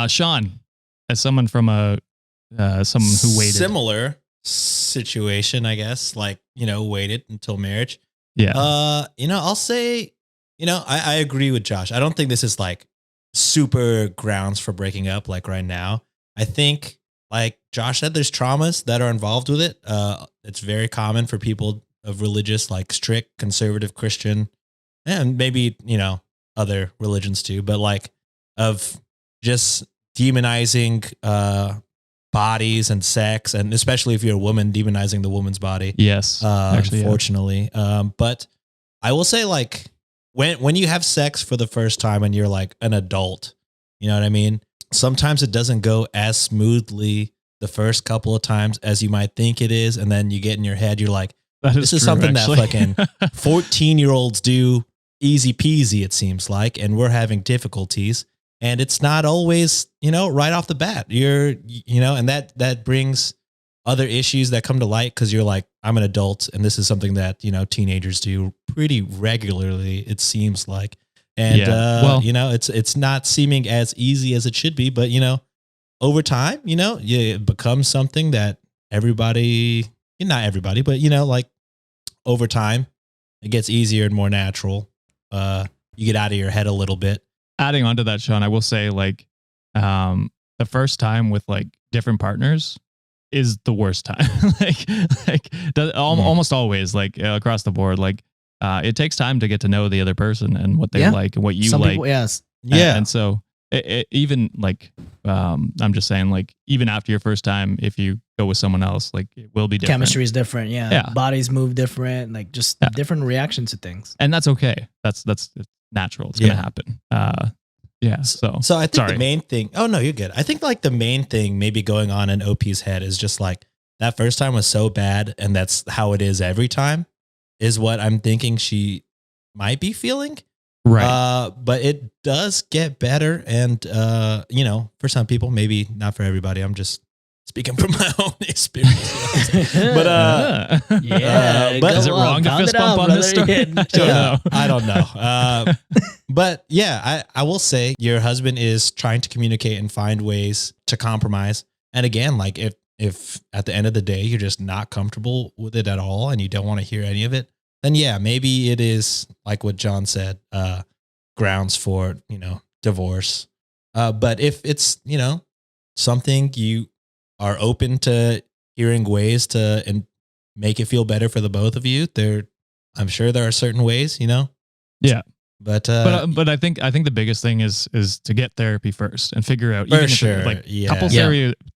Sean, as someone from someone who waited, similar situation, I guess, like, waited until marriage. yeah, I'll say, I agree with Josh. I don't think this is like super grounds for breaking up like right now. I think, like Josh said, there's traumas that are involved with it. It's very common for people of religious, like strict conservative Christian, and maybe, other religions too, but like of just demonizing bodies and sex, and especially if you're a woman, demonizing the woman's body. yes, actually, yeah. Unfortunately. But I will say, like, when you have sex for the first time and you're like an adult, you know what I mean? Sometimes it doesn't go as smoothly the first couple of times as you might think it is. And then you get in your head, you're like, this is true, something actually. that fucking 14-year-olds do easy peasy, it seems like, and we're having difficulties. And it's not always, right off the bat. And that brings other issues that come to light because you're like, I'm an adult, and this is something that, teenagers do pretty regularly, it seems like. And, it's not seeming as easy as it should be, but, over time, it becomes something that everybody, not everybody, but, like over time, it gets easier and more natural. You get out of your head a little bit. Adding on to that, Sean, I will say, like, the first time with like different partners is the worst time. Almost always, like across the board, like it takes time to get to know the other person and what they like and what you Some like. people, yes. Yeah. And so even like, I'm just saying, like, even after your first time, if you go with someone else, like it will be different. Chemistry is different. Yeah. Yeah. Bodies move different, like just different reactions to things. And that's okay. That's natural. It's going to happen. So I think the main thing, oh no, you're good. I think like the main thing maybe going on in OP's head is just like that first time was so bad, and that's how it is every time, is what I'm thinking she might be feeling. Right. But it does get better. And, for some people, maybe not for everybody. I'm just speaking from my own experience. But, but is it wrong to fist bump on this story? I don't know. But yeah, I will say your husband is trying to communicate and find ways to compromise. And again, like if at the end of the day, you're just not comfortable with it at all and you don't want to hear any of it, then yeah, maybe it is like what John said, grounds for, divorce. But if it's, something you are open to hearing ways to and make it feel better for the both of you, I'm sure there are certain ways, Yeah. But I think the biggest thing is to get therapy first and figure out, for even sure, if, like yeah. couples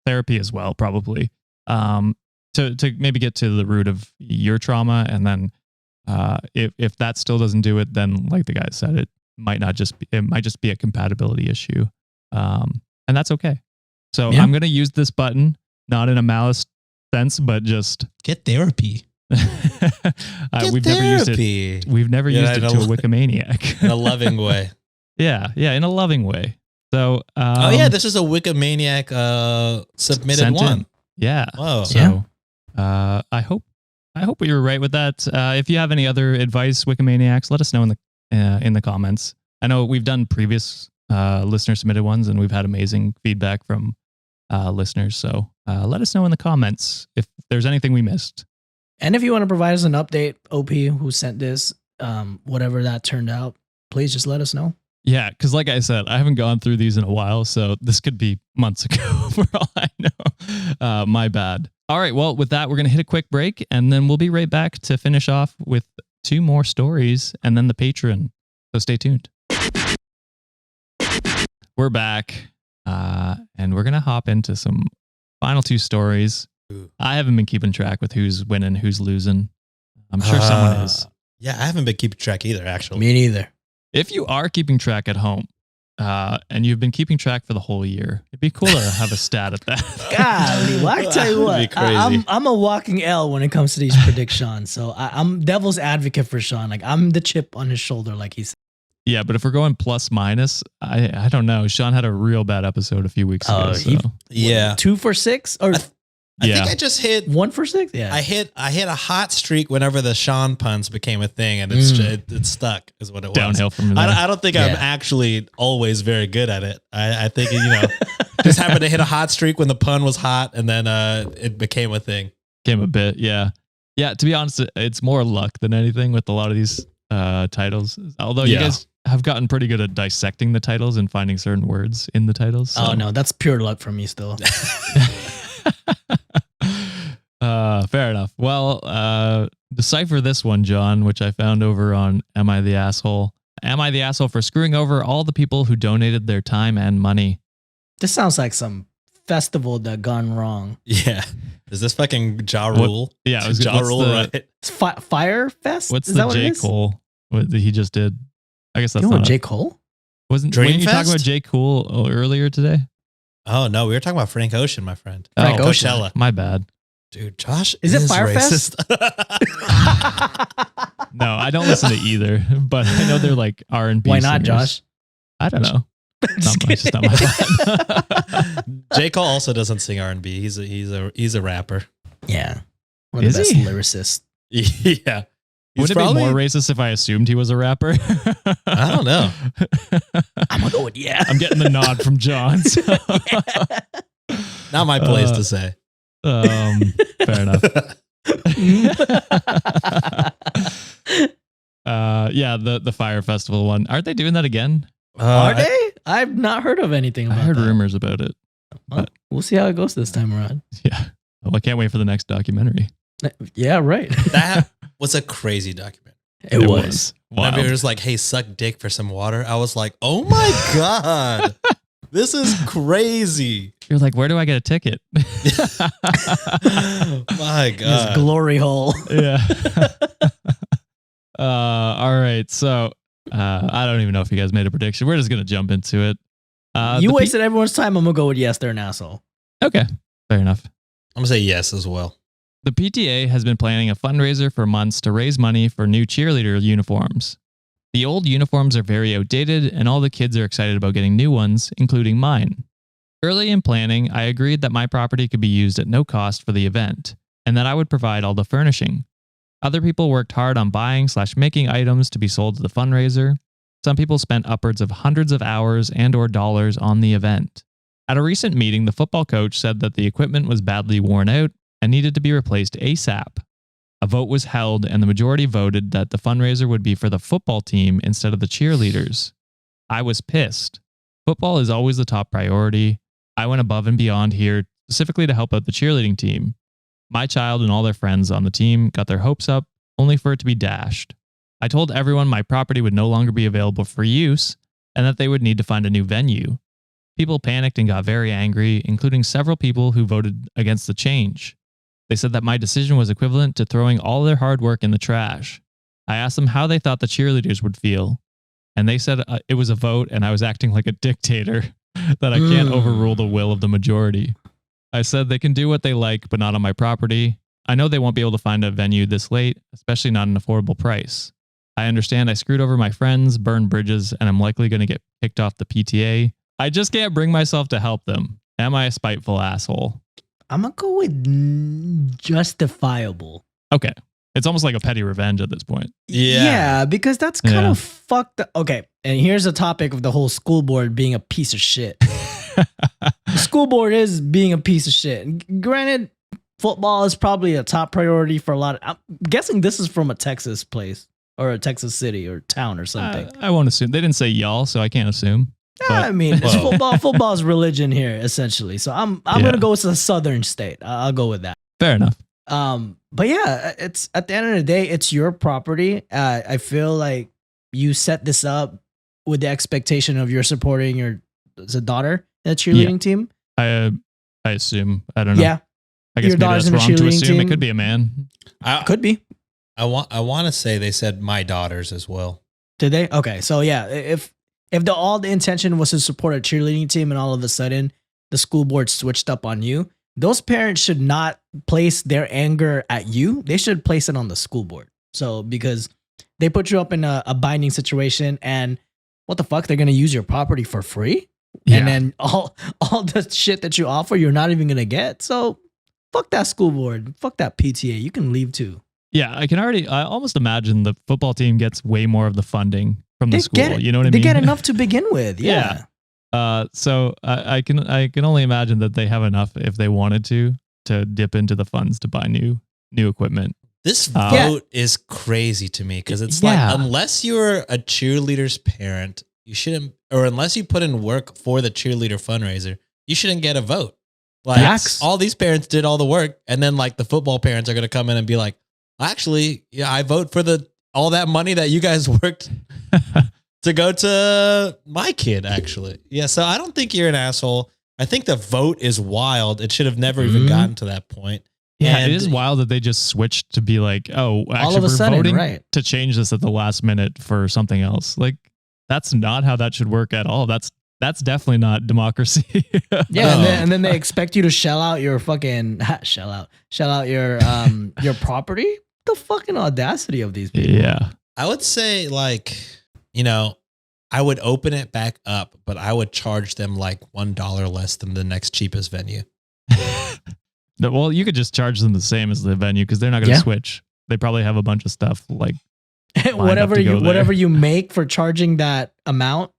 therapy as well, probably, to maybe get to the root of your trauma. And then if that still doesn't do it, then like the guy said, it might just be a compatibility issue. And that's okay. So I'm going to use this button, not in a malice sense, but just get therapy. We've never used it. We've never used it to a Wikimaniac in a loving way. Yeah, in a loving way. So, this is a Wikimaniac submitted one. Yeah. Whoa. So, I hope we were right with that. If you have any other advice, Wikimaniacs, let us know in the comments. I know we've done previous listener submitted ones, and we've had amazing feedback from listeners. So let us know in the comments if there's anything we missed. And if you want to provide us an update, OP, who sent this, whatever that turned out, please just let us know. Yeah, because like I said, I haven't gone through these in a while, so this could be months ago for all I know. My bad. All right, well, with that, we're going to hit a quick break, and then we'll be right back to finish off with 2 more stories and then the Patreon. So stay tuned. We're back, and we're going to hop into some final 2 stories. I haven't been keeping track with who's winning, who's losing. I'm sure someone is. Yeah, I haven't been keeping track either, actually. Me neither. If you are keeping track at home, and you've been keeping track for the whole year. It'd be cool to have a stat at that. Golly, well, I tell you That'd be what, crazy. I'm a walking L when it comes to these predictions. So I'm devil's advocate for Sean. Like I'm the chip on his shoulder, like he said. Yeah, but if we're going plus minus, I don't know. Sean had a real bad episode a few weeks ago. he- So. Yeah. 2 for 6 or I Yeah. think I just hit 1 for 6. Yeah. I hit a hot streak whenever the Sean puns became a thing, and it stuck is what it was. Downhill from there. I don't think I'm Yeah. actually always very good at it. I think just happened to hit a hot streak when the pun was hot, and then it became a thing. Came a bit, yeah. Yeah, to be honest, it's more luck than anything with a lot of these titles. Although you Yeah. guys have gotten pretty good at dissecting the titles and finding certain words in the titles. So. Oh no, that's pure luck for me still. Fair enough. Well, decipher this one, John, which I found over on Am I the Asshole? Am I the asshole for screwing over all the people who donated their time and money? This sounds like some festival that gone wrong. Yeah. Is this fucking Ja Rule? Yeah, it was Ja what's Rule, the- right? It's Fire Fest. What's Is the that what it J. is? Cole? What he just did? I guess that's You know not what, J. Cole? Wasn't Dream you talking Fest? about J. Cole earlier today? Oh no, we were talking about Frank Ocean, my friend. Frank Oh, Ocean. Coachella. My bad. Dude, Josh Is it Fire racist. No, I don't listen to either, but I know they're like R&B. Why not, singers. Josh? I don't know. Just Not much, it's not my bad. J. Cole also doesn't sing R&B. He's a rapper. Yeah. One of Is the best he? lyricists. Yeah. Would it be more racist if I assumed he was a rapper? I don't know. I'm gonna go with yeah. I'm getting the nod from John. So. Not my place to say. Fair enough. Yeah, the Fire Festival one. Aren't they doing that again? Are they? I've not heard of anything I about heard that. rumors about it. Well, we'll see how it goes this time around. Yeah. Well, I can't wait for the next documentary. Yeah, right. That was a crazy documentary. It was. Whenever Wild. it was like, hey, suck dick for some water, I was like, oh my God, this is crazy. You're like, where do I get a ticket? My His God. glory hole. Yeah. All right. So I don't even know if you guys made a prediction. We're just gonna jump into it. You the wasted everyone's time. I'm gonna go with yes, they're an asshole. Okay. Fair enough. I'm going to say yes as well. The PTA has been planning a fundraiser for months to raise money for new cheerleader uniforms. The old uniforms are very outdated, and all the kids are excited about getting new ones, including mine. Early in planning, I agreed that my property could be used at no cost for the event, and that I would provide all the furnishing. Other people worked hard on buying/making items to be sold to the fundraiser. Some people spent upwards of hundreds of hours and/or dollars on the event. At a recent meeting, the football coach said that the equipment was badly worn out and needed to be replaced ASAP. A vote was held, and the majority voted that the fundraiser would be for the football team instead of the cheerleaders. I was pissed. Football is always the top priority. I went above and beyond here, specifically to help out the cheerleading team. My child and all their friends on the team got their hopes up, only for it to be dashed. I told everyone my property would no longer be available for use, and that they would need to find a new venue. People panicked and got very angry, including several people who voted against the change. They said that my decision was equivalent to throwing all their hard work in the trash. I asked them how they thought the cheerleaders would feel, and they said it was a vote and I was acting like a dictator, that I can't overrule the will of the majority. I said they can do what they like, but not on my property. I know they won't be able to find a venue this late, especially not an affordable price. I understand I screwed over my friends, burned bridges, and I'm likely going to get kicked off the PTA. I just can't bring myself to help them. Am I a spiteful asshole? I'm gonna go with justifiable. Okay. It's almost like a petty revenge at this point. Yeah. Because that's kind Yeah. of fucked up. Okay, and here's the topic of the whole school board being a piece of shit. The school board is being a piece of shit. Granted, football is probably a top priority for a lot of. I'm guessing this is from a Texas place or a Texas city or town or something. I won't assume. They didn't say y'all, so I can't assume. I mean, it's Whoa. football. Football's religion here, essentially. So I'm Yeah. gonna go with a southern state. I'll go with that. Fair enough. But yeah, it's at the end of the day, it's your property. I feel like you set this up with the expectation of you're supporting your daughter in a cheerleading team. I assume. I don't know. Yeah, I guess your maybe daughter's that's in a wrong to cheerleading assume. It team. could be a man. could be. I want to say they said my daughters as well. Did they? Okay, so yeah, if If all the intention was to support a cheerleading team and all of a sudden the school board switched up on you, those parents should not place their anger at you. They should place it on the school board. So because they put you up in a binding situation, and what the fuck, they're gonna use your property for free, and then all the shit that you offer, you're not even gonna get. So fuck that school board, fuck that PTA. You can leave too. Yeah, I almost imagine the football team gets way more of the funding from the school. You know what I mean? They get enough to begin with. Yeah. So I can only imagine that they have enough if they wanted to dip into the funds to buy new equipment. This vote is crazy to me because it's like, unless you're a cheerleader's parent, you shouldn't, or unless you put in work for the cheerleader fundraiser, you shouldn't get a vote. Like all these parents did all the work, and then like the football parents are going to come in and be like, actually, yeah, I vote for all that money that you guys worked to go to my kid, actually. Yeah, so I don't think you're an asshole. I think the vote is wild. It should have never even gotten to that point. Yeah, And it is wild that they just switched to be like, oh, actually, all of a we're sudden, voting right, to change this at the last minute for something else. Like, that's not how that should work at all. That's definitely not democracy. Yeah, and then they expect you to shell out your fucking shell out your property. The fucking audacity of these people. Yeah. I would say, like, I would open it back up, but I would charge them like $1 less than the next cheapest venue. Well, you could just charge them the same as the venue because they're not going to switch. They probably have a bunch of stuff like whatever you make for charging that amount,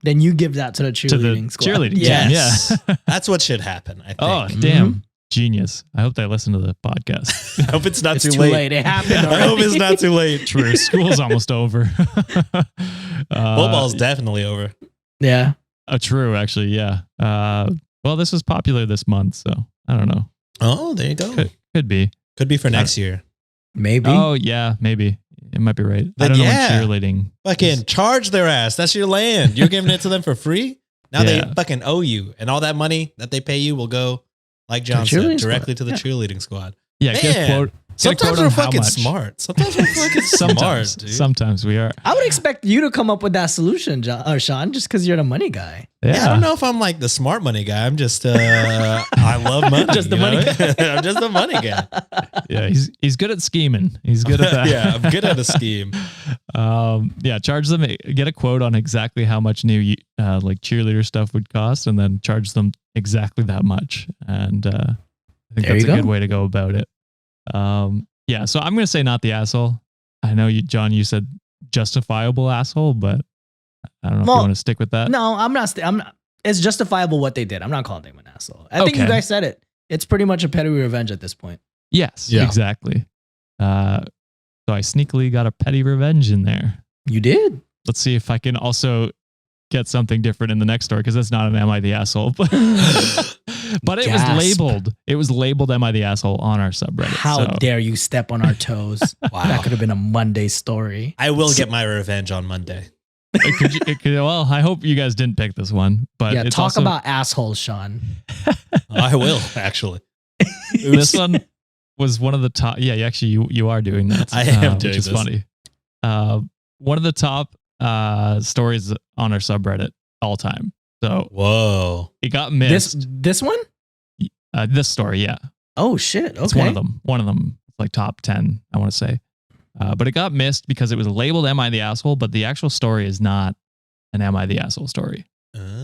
then you give that to the cheerleading squad. Cheerleading Yes. team, yeah. That's what should happen, I think. Oh, damn. Genius. I hope they listen to the podcast. I hope it's not It's too too late. It happened already. I hope it's not too late. True. School's almost over. Football's definitely over. Yeah. True, actually, yeah. Well, this was popular this month, so I don't know. Oh, there you go. Could be. Could be for next year. Maybe. Oh, yeah, maybe. It might be right. Then I don't know yeah. when cheerleading. Fucking charge their ass. That's your land. You're giving it to them for free. Now they fucking owe you. And all that money that they pay you will go, like John said, directly to the cheerleading squad. Yeah, get a quote. Sometimes we're fucking smart. Sometimes we're fucking smart, dude. Sometimes we are. I would expect you to come up with that solution, Sean, just because you're the money guy. Yeah, I don't know if I'm like the smart money guy. I'm just, I love money. Just the money guy. I'm just the money guy. Yeah, he's good at scheming. He's good at that. Yeah, I'm good at a scheme. Yeah, charge them. Get a quote on exactly how much new like cheerleader stuff would cost, and then charge them exactly that much. And I think that's a good way to go about it. Yeah, so I'm gonna say not the asshole. I know you, John. You said justifiable asshole, but I don't know if you want to stick with that. No, I'm not. It's justifiable what they did. I'm not calling them an asshole. I think you guys said it. It's pretty much a petty revenge at this point. Yes, exactly. So I sneakily got a petty revenge in there. You did. Let's see if I can also get something different in the next story, because that's not an Am I the Asshole? But it was labeled. It was labeled Am I the Asshole on our subreddit. How dare you step on our toes? Wow. That could have been a Monday story. I will get my revenge on Monday. Well, I hope you guys didn't pick this one. But yeah, it's talk about assholes, Sean. I will, actually. This one was one of the top. Yeah, you are doing that. I am doing which is this. funny. One of the top stories on our subreddit all time. So whoa, it got missed. This one? This story, yeah. Oh shit! Okay, it's one of them. One of them, like top 10, I want to say. But it got missed because it was labeled "Am I the Asshole?" But the actual story is not an "Am I the Asshole?" story.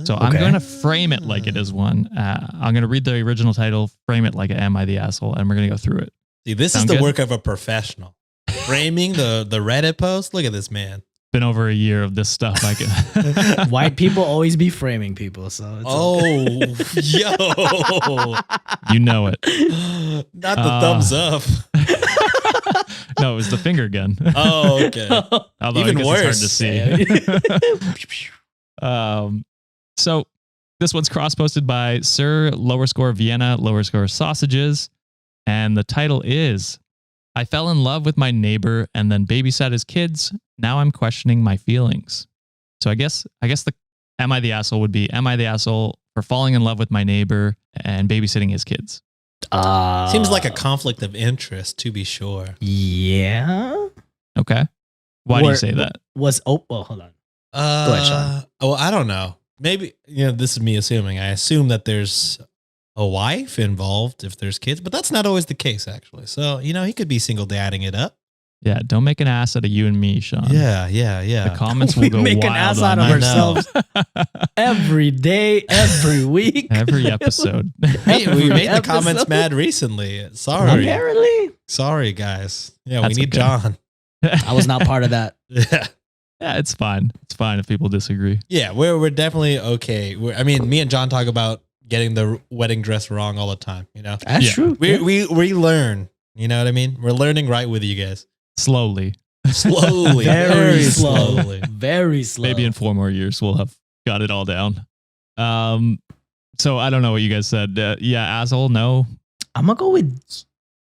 So I'm going to frame it like it is one. I'm going to read the original title, frame it like "Am I the Asshole?" and we're going to go through it. See, this is the work of a professional. Framing the Reddit post. Look at this man. Been over a year of this stuff. I can. White people always be framing people, so it's yo, you know it. Not the thumbs up. No, it was the finger gun. Oh, okay. Although even worse. It's hard to see. So this one's cross-posted by Sir _ Vienna _ Sausages, and the title is "I fell in love with my neighbor and then babysat his kids. Now I'm questioning my feelings." So I guess the Am I the Asshole would be, am I the asshole for falling in love with my neighbor and babysitting his kids? Seems like a conflict of interest, to be sure. Yeah. Okay. Why do you say that? Well, hold on. ahead, Sean. Oh, I don't know. Maybe, this is me assuming. I assume that there's a wife involved if there's kids, but that's not always the case, actually. So, he could be single dadding it up. Yeah, don't make an ass out of you and me, Sean. Yeah. The comments will We go make wild an ass on out of that. ourselves every day, every week, Every episode. Hey, we made the episode. comments mad recently. Sorry. Apparently, Sorry, guys. Yeah, That's we need okay. John. I was not part of that. Yeah. Yeah, it's fine. It's fine if people disagree. Yeah, we're definitely okay. Me and John talk about getting the wedding dress wrong all the time, That's Yeah. true. We learn, you know what I mean? We're learning right with you guys. Slowly. Slowly. Very slow. slowly. Very slow. Maybe in 4 more years we'll have got it all down. So I don't know what you guys said. Yeah, asshole, no. I'm gonna go with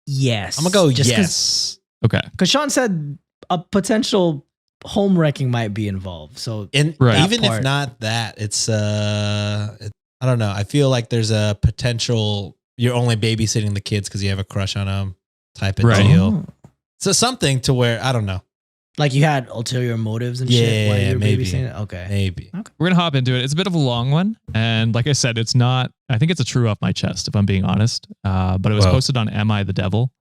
yes. I'm gonna go Just yes. Okay. because Sean said a potential home wrecking might be involved. So And Right. even That part. if not that, it's I don't know. I feel like there's a potential you're only babysitting the kids because you have a crush on them type of Right. deal. Oh. So something to where I don't know. Like you had ulterior motives and shit while Yeah, you were maybe. babysitting it? Okay. Maybe. We're going to hop into it. It's a bit of a long one. And like I said, it's not, I think it's a true off my chest, if I'm being honest. But it was Whoa. posted on Am I the Devil?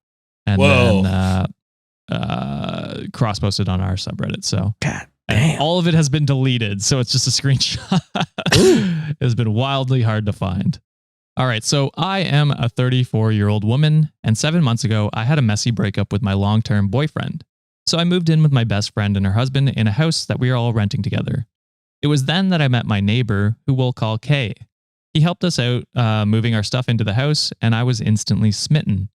And Whoa. then cross posted on our subreddit. So God and damn. all of it has been deleted. So it's just a screenshot. It has been wildly hard to find. All right. So I am a 34-year-old woman. And 7 months ago, I had a messy breakup with my long-term boyfriend. So I moved in with my best friend and her husband in a house that we are all renting together. It was then that I met my neighbor, who we'll call Kay. He helped us out moving our stuff into the house, and I was instantly smitten.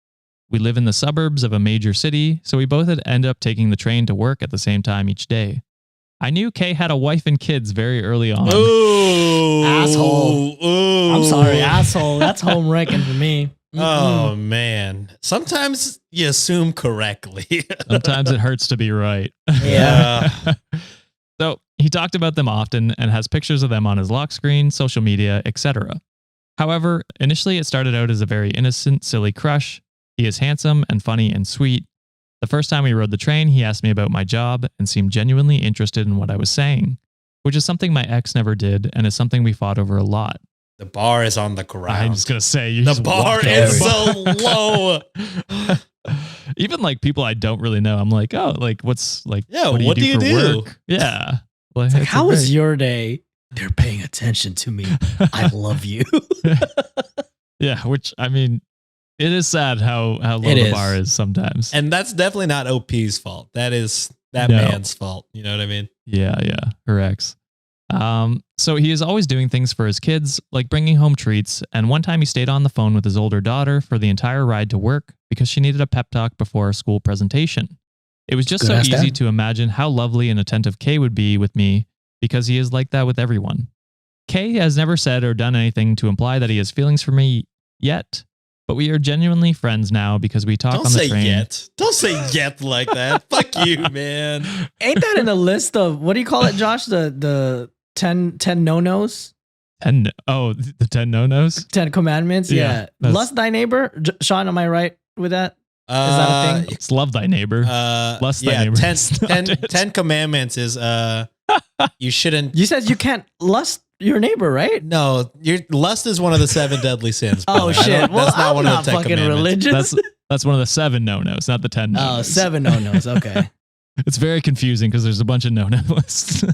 We live in the suburbs of a major city, so we both had ended up taking the train to work at the same time each day. I knew Kay had a wife and kids very early on. Ooh. Asshole. Ooh. I'm sorry, asshole. That's home wrecking for me. Oh man. Sometimes you assume correctly. Sometimes it hurts to be right. Yeah. So he talked about them often and has pictures of them on his lock screen, social media, etc. However, initially it started out as a very innocent, silly crush. He is handsome and funny and sweet. The first time we rode the train, he asked me about my job and seemed genuinely interested in what I was saying, which is something my ex never did and is something we fought over a lot. The bar is on the ground. I'm just going to say, you the just bar walked is over. so low. Even like people I don't really know, I'm like, oh, like what's like, Yeah, what do you do for do? work? Yeah. Like, It's like, it's a how was very- your day? They're paying attention to me. I love you. Yeah, which I mean, it is sad how low It the is. bar is sometimes. And that's definitely not OP's fault. That is that No. man's fault. You know what I mean? Yeah, her ex. So he is always doing things for his kids, like bringing home treats. And one time he stayed on the phone with his older daughter for the entire ride to work because she needed a pep talk before a school presentation. It was just Good so ass easy dad. to imagine how lovely and attentive Kay would be with me because he is like that with everyone. Kay has never said or done anything to imply that he has feelings for me yet, but we are genuinely friends now because we talk Don't on the say train. yet. Don't say yet like that. Fuck you, man. Ain't that in the list of, what do you call it, Josh? The 10 no-nos? And the 10 no-nos? 10 commandments? Yeah, Yeah. that's- Lust thy neighbor? Sean, am I right with that? that a thing? It's love thy neighbor. Lust thy neighbor. 10 commandments is you shouldn't. You said you can't lust your neighbor, right? No, your lust is one of the 7 deadly sins. Oh, brother. I shit. don't- Well, that's not I'm one not of the 10 fucking commandments. religious. That's one of the 7 no-nos, not the 10 Oh, no-nos. 7 no-nos. Okay. It's very confusing because there's a bunch of no-no lists.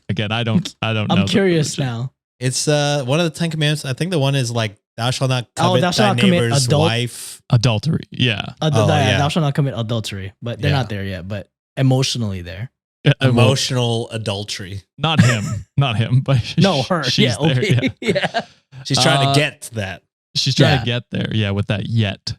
Again, I don't know. I'm the curious religion. now. It's one of the 10 commandments. I think the one is like, thou shalt not covet thou thy shalt not commit neighbor's adult- wife. Adultery. Yeah. yeah. Thou shalt not commit adultery, but they're Yeah. not there yet, but emotionally there. Well, Emotional adultery. not him. Not him. But No, her. She's Yeah, there. okay. Yeah. Yeah. She's trying Uh, to get to that. She's trying Yeah. to get there. Yeah, with that yet.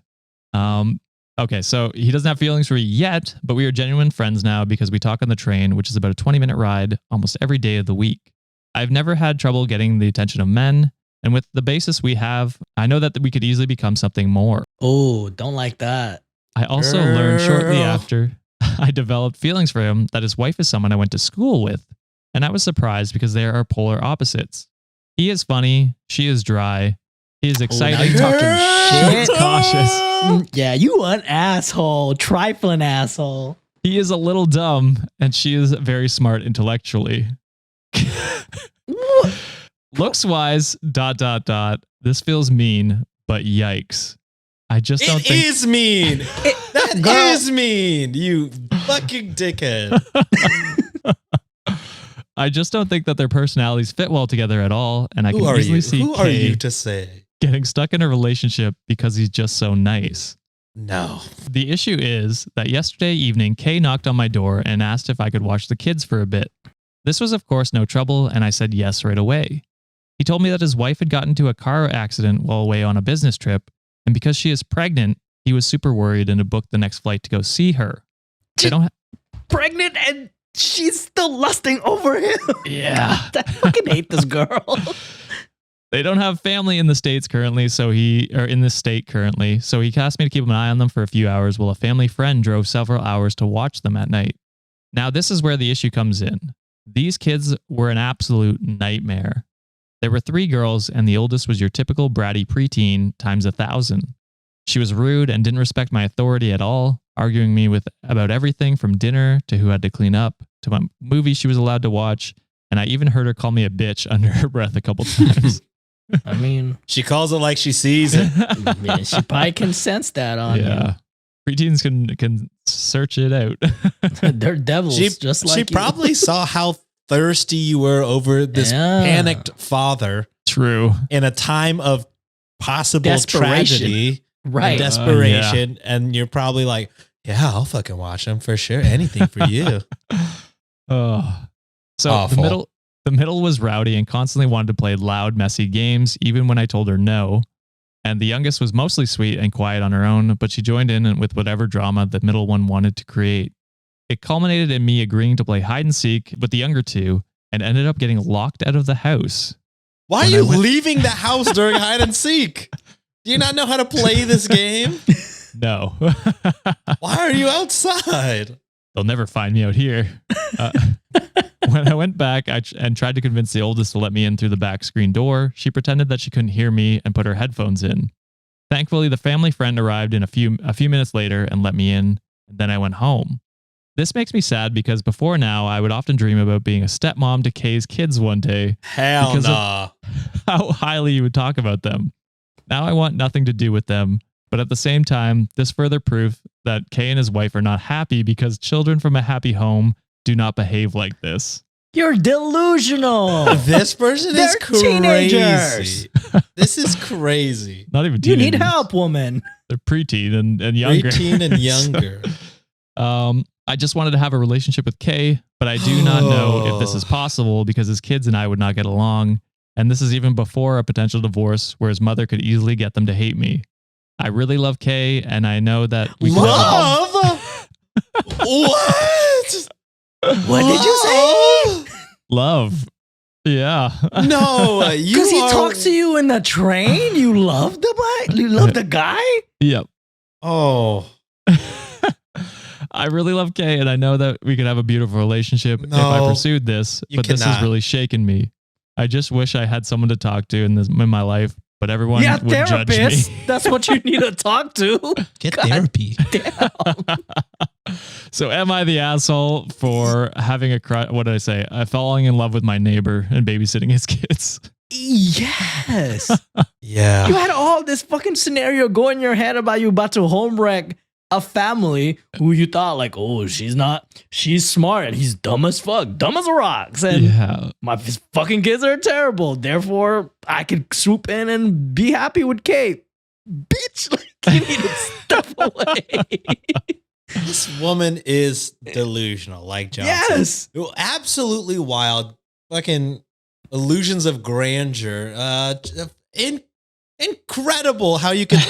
Okay, so he doesn't have feelings for me yet, but we are genuine friends now because we talk on the train, which is about a 20-minute ride almost every day of the week. I've never had trouble getting the attention of men, and with the basis we have, I know that we could easily become something more. Oh, don't like that. I also learned shortly Girl. after I developed feelings for him that his wife is someone I went to school with, and I was surprised because they are polar opposites. He is funny, she is dry, he is now exciting, you're talking shit. cautious. Yeah, you an asshole. Trifling asshole. He is a little dumb, and she is very smart intellectually. Looks wise, ... This feels mean, but yikes. I just don't think... It is mean. That is mean. You fucking dickhead. I just don't think that their personalities fit well together at all, and I can easily see Who are you to say? getting stuck in a relationship because he's just so nice. No. The issue is that yesterday evening, Kay knocked on my door and asked if I could watch the kids for a bit. This was, of course, no trouble, and I said yes right away. He told me that his wife had gotten into a car accident while away on a business trip, and because she is pregnant, he was super worried and had booked the next flight to go see her. They don't Pregnant and she's still lusting over him. Yeah. I fucking hate this girl. They don't have family in the States currently, in this state currently, so he asked me to keep an eye on them for a few hours while a family friend drove several hours to watch them at night. Now, this is where the issue comes in. These kids were an absolute nightmare. There were 3 girls, and the oldest was your typical bratty preteen times 1,000. She was rude and didn't respect my authority at all, arguing me with about everything from dinner to who had to clean up to what movie she was allowed to watch, and I even heard her call me a bitch under her breath a couple times. I mean, She calls it like she sees it. yeah, she probably can sense that on Yeah. Preteens can search it out. him. They're devils, She just like you. probably saw how thirsty you were over this Yeah. panicked father True. in a time of possible Desperation. tragedy Right. and desperation. And you're probably like, yeah, I'll fucking watch him for sure. Anything for you. Oh. So Awful. the middle was rowdy and constantly wanted to play loud, messy games, even when I told her no. And the youngest was mostly sweet and quiet on her own, but she joined in with whatever drama the middle one wanted to create. It culminated in me agreeing to play hide and seek with the younger 2 and ended up getting locked out of the house. Why are When you I went- leaving the house during hide and seek? Do you not know how to play this game? No. Why are you outside? They'll never find me out here. When I went back and tried to convince the oldest to let me in through the back screen door, she pretended that she couldn't hear me and put her headphones in. Thankfully, the family friend arrived in a few minutes later and let me in, and then I went home. This makes me sad because before now, I would often dream about being a stepmom to Kay's kids one day, Hell Because of- nah. how highly you would talk about them. Now I want nothing to do with them, but at the same time, this further proof that Kay and his wife are not happy because children from a happy home do not behave like this. You're delusional. This person is They're crazy. teenagers. This is crazy. Not even You need teenagers. help, woman. They're preteen and younger. Preteen and younger. I just wanted to have a relationship with Kay, but I do not know if this is possible because his kids and I would not get along. And this is even before a potential divorce where his mother could easily get them to hate me. I really love Kay, and I know that we could have Love? What? What did you say? love. Yeah. No, you Because he are- talks to you in the train. You love the guy. Yep. Oh, I really love Kay, and I know that we could have a beautiful relationship if I No, pursued this, you but this has cannot. really shaken me. I just wish I had someone to talk to in my life, but everyone Yeah, would judge therapist. me. That's what you need to talk to. get God therapy. Damn. So am I the asshole for having what did I say? Falling in love with my neighbor and babysitting his kids. Yes. Yeah. You had all this fucking scenario go in your head about you about to home wreck a family who you thought like, oh, she's smart and he's dumb as fuck, dumb as rocks. And Yeah. my fucking kids are terrible. Therefore, I could swoop in and be happy with Kate. Bitch, like, you need to step away. This woman is delusional, like Johnson. Yes. Absolutely wild. Fucking illusions of grandeur. Incredible how you could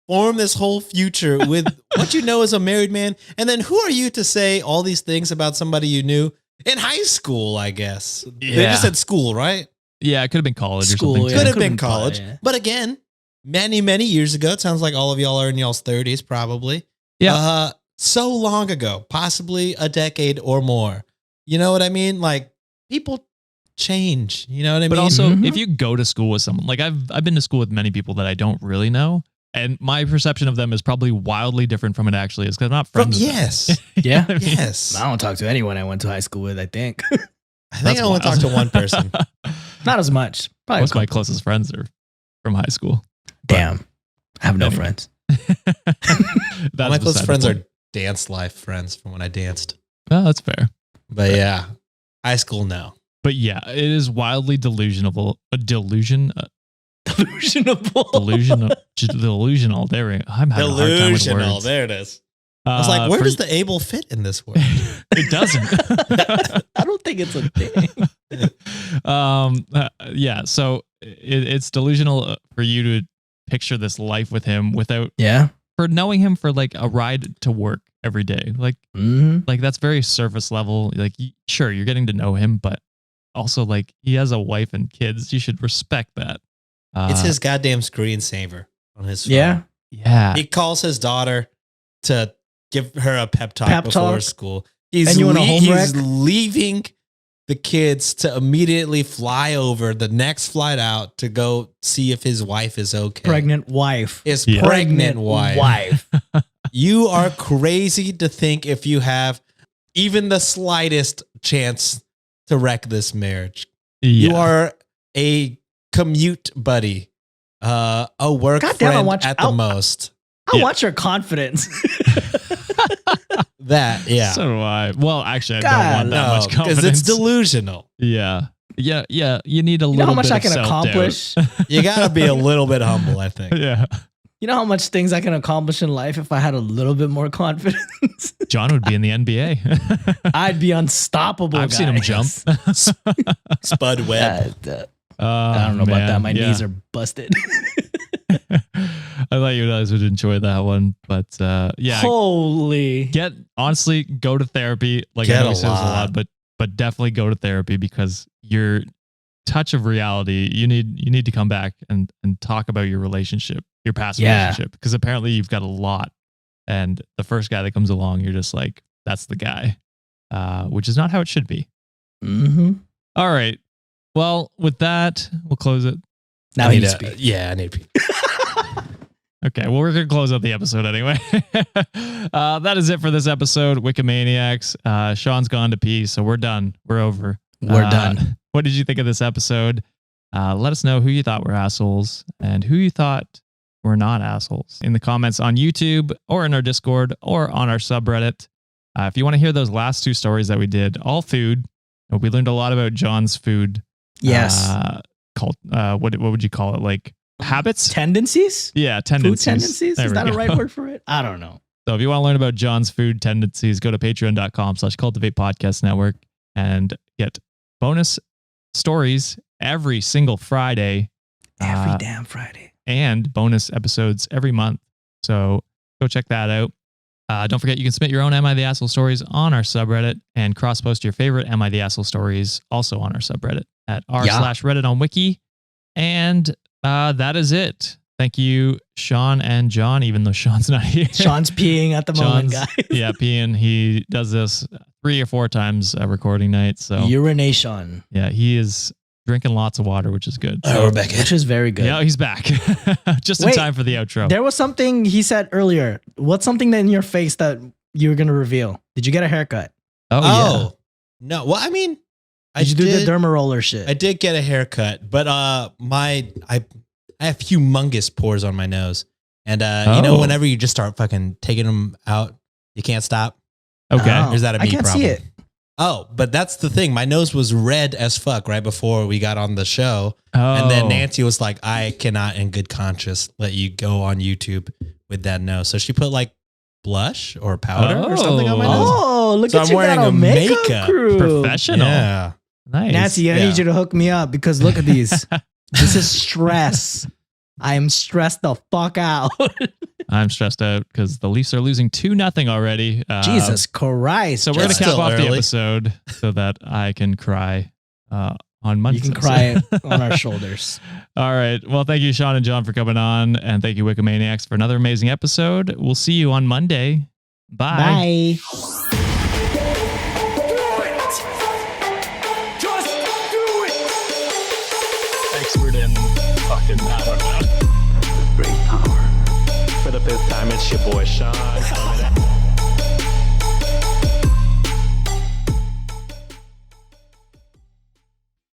form this whole future with what you know as a married man. And then who are you to say all these things about somebody you knew in high school, I guess? They Yeah. just said school, right? Yeah, it could have been college School, or something. yeah. too. Could have could've been been college. college, yeah. But again, many, many years ago, it sounds like all of y'all are in y'all's 30s, probably. Yeah. So long ago, possibly a decade or more. You know what I mean? Like, people change. You know what I But mean? also, Mhm. if you go to school with someone, like I've been to school with many people that I don't really know, And my perception of them is probably wildly different from it actually is because I'm not friends with them. Yes. Yeah. I mean, Yes. I don't talk to anyone I went to high school with, I think. I think I only talked to one person. Not as much. Probably Most of my closest friends are from high school. Damn. I have no Anyway. friends. That's My close beside friends the are point. dance life friends from when I danced. Oh, that's fair. But yeah, high school, no. But yeah, it is wildly delusional. Delusional. Delusional. There we go. I'm having a hard time with Delusional. words. There it is. I was like, where does the able fit in this word? It doesn't. I don't think it's a thing. Yeah. So it's delusional for you to picture this life with him without Yeah. for knowing him for like a ride to work every day. Like that's very surface level. Like sure, you're getting to know him, but also like he has a wife and kids. You should respect that. It's his goddamn screensaver on his phone. Yeah. Yeah. He calls his daughter to give her a pep talk before school. And you want a home he's wreck? leaving the kids to immediately fly over the next flight out to go see if his wife is okay. Pregnant wife. His Yeah. pregnant wife. You are crazy to think if you have even the slightest chance to wreck this marriage. Yeah. You are a commute buddy, a work Goddamn, friend at the most. I Yeah. want your confidence. That, yeah. So do I. Well, actually, I God, don't want that No, much because confidence. it's delusional. Yeah. Yeah. Yeah. You need a You know little how much bit I of can self-doubt. accomplish? You got to be a little bit humble, I think. Yeah. You know how much things I can accomplish in life if I had a little bit more confidence? John would be in the NBA. I'd be unstoppable. I've seen him jump. Spud Webb. I don't know about that. My knees are busted. I thought you guys would enjoy that one, but yeah. Holy. Honestly, go to therapy. Like Get I know a we say this a lot. lot, but definitely go to therapy because your touch of reality. You need to come back and talk about your relationship, your past relationship, because apparently you've got a lot. And the first guy that comes along, you're just like, that's the guy, which is not how it should be. Mm-hmm. All right. Well, with that, we'll close it. Now I you need speak. Yeah, I need to pee. Okay, well, we're going to close out the episode anyway. That is it for this episode, Wikimaniacs. Sean's gone to pee, so we're done. We're over. We're done. What did you think of this episode? Let us know who you thought were assholes and who you thought were not assholes in the comments on YouTube or in our Discord or on our subreddit. If you want to hear those last two stories that we did, all food. We learned a lot about John's food. Yes. Called what would you call it? Like habits? Tendencies? Yeah, Food tendencies. tendencies? There Is we that a go. right word for it? I don't know. So if you want to learn about John's food tendencies, go to patreon.com/cultivate podcast network and get bonus stories every single Friday. Every damn Friday. And bonus episodes every month. So go check that out. Don't forget, you can submit your own Am I the Asshole stories on our subreddit and cross-post your favorite Am I the Asshole stories also on our subreddit at r/Reddit on Wiki. And that is it. Thank you, Sean and John, even though Sean's not here. Sean's peeing at the moment, guys. Yeah, peeing. He does this 3 or 4 times a recording night. So Urination. yeah, he is drinking lots of water, which is good. We're back in. Which is very good. Yeah, he's back. Just in Wait, time for the outro. There was something he said earlier. What's something that in your face that you were going to reveal? Did you get a haircut? Oh, no. Well, I mean, Did you do the derma roller shit? I did get a haircut, but I have humongous pores on my nose. And you know, whenever you just start fucking taking them out, you can't stop. Okay. Oh, Or is that a me I can't problem? see it. Oh, but that's the thing. My nose was red as fuck right before we got on the show. Oh. And then Nancy was like, I cannot in good conscience let you go on YouTube with that nose. So she put like blush or powder or something on my nose. Oh, look So at I'm you wearing got a a makeup makeup. crew. Professional. Yeah. Nice. Nancy, I Yeah. need you to hook me up because look at these. This is stress. I am stressed the fuck out. I'm stressed out because the Leafs are losing 2-0 already. Jesus Christ. So we're going to It's cap still off the early. episode so that I can cry on Monday. You can cry on our shoulders. All right. Well, thank you, Sean and John, for coming on. And thank you, Wikimaniacs, for another amazing episode. We'll see you on Monday. Bye. Bye. Expert in fucking, I don't know. Great power for the fifth time. It's your boy Sean.